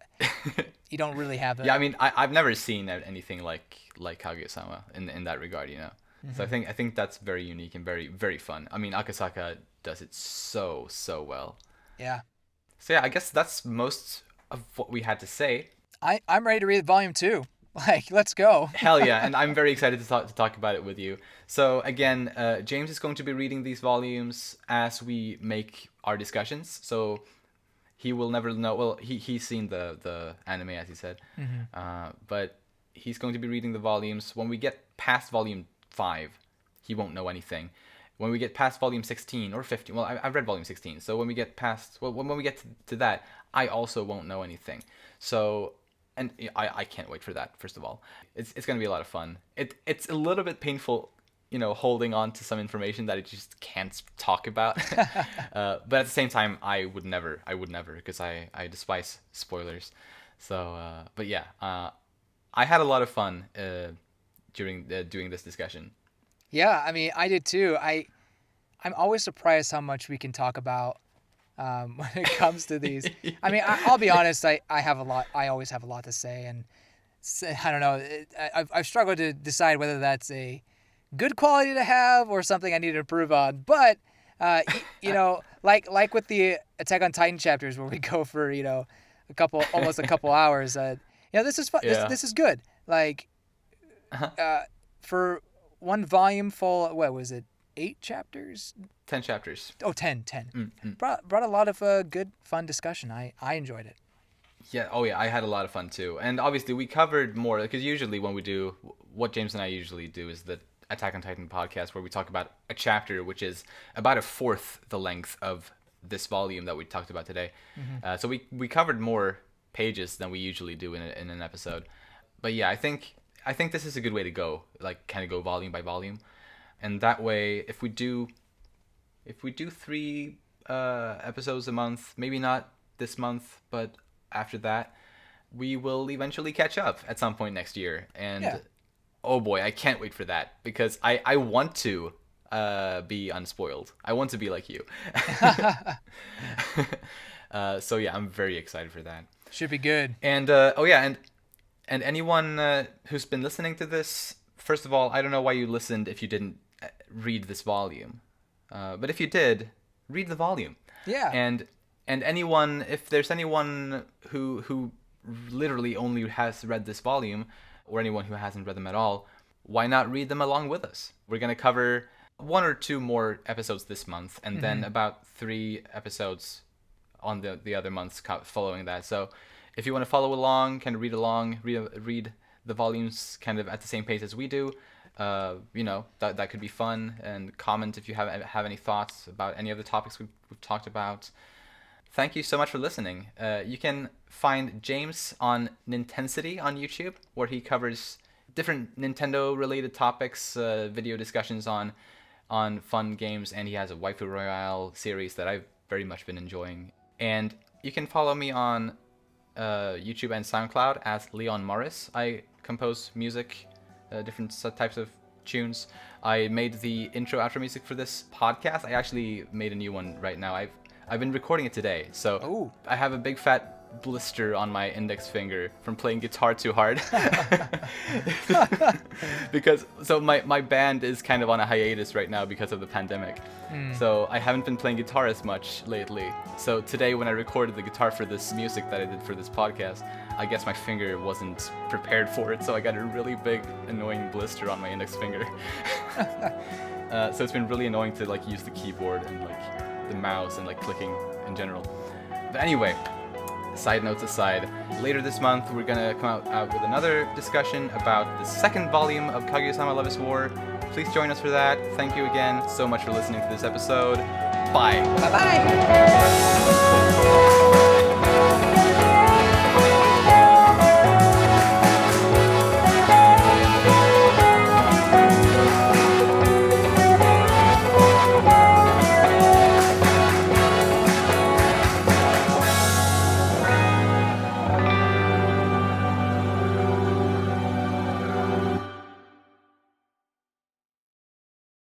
you don't really have Yeah, I a. mean, I've never seen anything like Kaguya-sama in that regard. So I Mhm. think I think that's very unique and very very fun. I mean, Akasaka does it so well. Yeah, So yeah, I guess that's most of what we had to say. I'm ready to read volume 2. Like, let's go. Hell yeah, and I'm very excited to talk about it with you. So again, James is going to be reading these volumes as we make our discussions. So he will never know. Well, he's seen the anime as he said, Hmm. but he's going to be reading the volumes. When we get past volume 5, he won't know anything. When we get past volume 16 or 15, well, I've read volume 16. So when we get past, well, when we get to that, I also won't know anything. So, and I can't wait for that. First of all, it's gonna be a lot of fun. It's a little bit painful, holding on to some information that I just can't talk about. But at the same time, I would never, because I despise spoilers. So, but yeah, I had a lot of fun during doing this discussion. Yeah, I mean, I did too. I'm always surprised how much we can talk about when it comes to these. I mean, I'll be honest. I have a lot. I always have a lot to say, and I don't know. I've struggled to decide whether that's a good quality to have or something I need to improve on. But like with the Attack on Titan chapters where we go for almost a couple hours. This is fun. This Yeah. this is good. Like uh, for one volume full. What was it? 8 chapters? 10 chapters. Oh, 10. Mm-hmm. Brought a lot of good, fun discussion. I enjoyed it. Yeah, oh yeah, I had a lot of fun too. And obviously we covered more, because usually when we do, what James and I usually do is the Attack on Titan podcast, where we talk about a chapter which is about a fourth the length of this volume that we talked about today. So we covered more pages than we usually do in an episode. But yeah, I think this is a good way to go, like kind of go volume by volume. And that way, if we do 3 episodes a month, maybe not this month, but after that, we will eventually catch up at some point next year. And oh boy, I can't wait for that, because I want to be unspoiled. I want to be like you. So yeah, I'm very excited for that. Should be good. And and anyone who's been listening to this, first of all, I don't know why you listened if you didn't read this volume. But if you did, read the volume. Yeah. And anyone, if there's anyone who literally only has read this volume, or anyone who hasn't read them at all, why not read them along with us? We're going to cover 1 or 2 more episodes this month, and then about 3 episodes on the other months following that. So if you want to follow along, kind of read along, read the volumes kind of at the same pace as we do, that could be fun. And comment if you have any thoughts about any of the topics we've talked about. Thank you so much for listening. You can find James on Nintensity on YouTube, where he covers different Nintendo-related topics, video discussions on fun games, and he has a Waifu Royale series that I've very much been enjoying. And you can follow me on YouTube and SoundCloud as Leon Morris. I compose music, different types of tunes. I made the intro-outro music for this podcast. I actually made a new one right now. I've been recording it today, so I have a big fat blister on my index finger from playing guitar too hard. Because my band is kind of on a hiatus right now because of the pandemic. So I haven't been playing guitar as much lately. So today when I recorded the guitar for this music that I did for this podcast, I guess my finger wasn't prepared for it, so I got a really big annoying blister on my index finger. So it's been really annoying to like use the keyboard and like the mouse and like clicking in general. But anyway, side notes aside, later this month we're gonna come out with another discussion about the 2nd volume of Kaguya-sama Love is War. Please join us for that. Thank you again so much for listening to this episode. Bye. Bye-bye.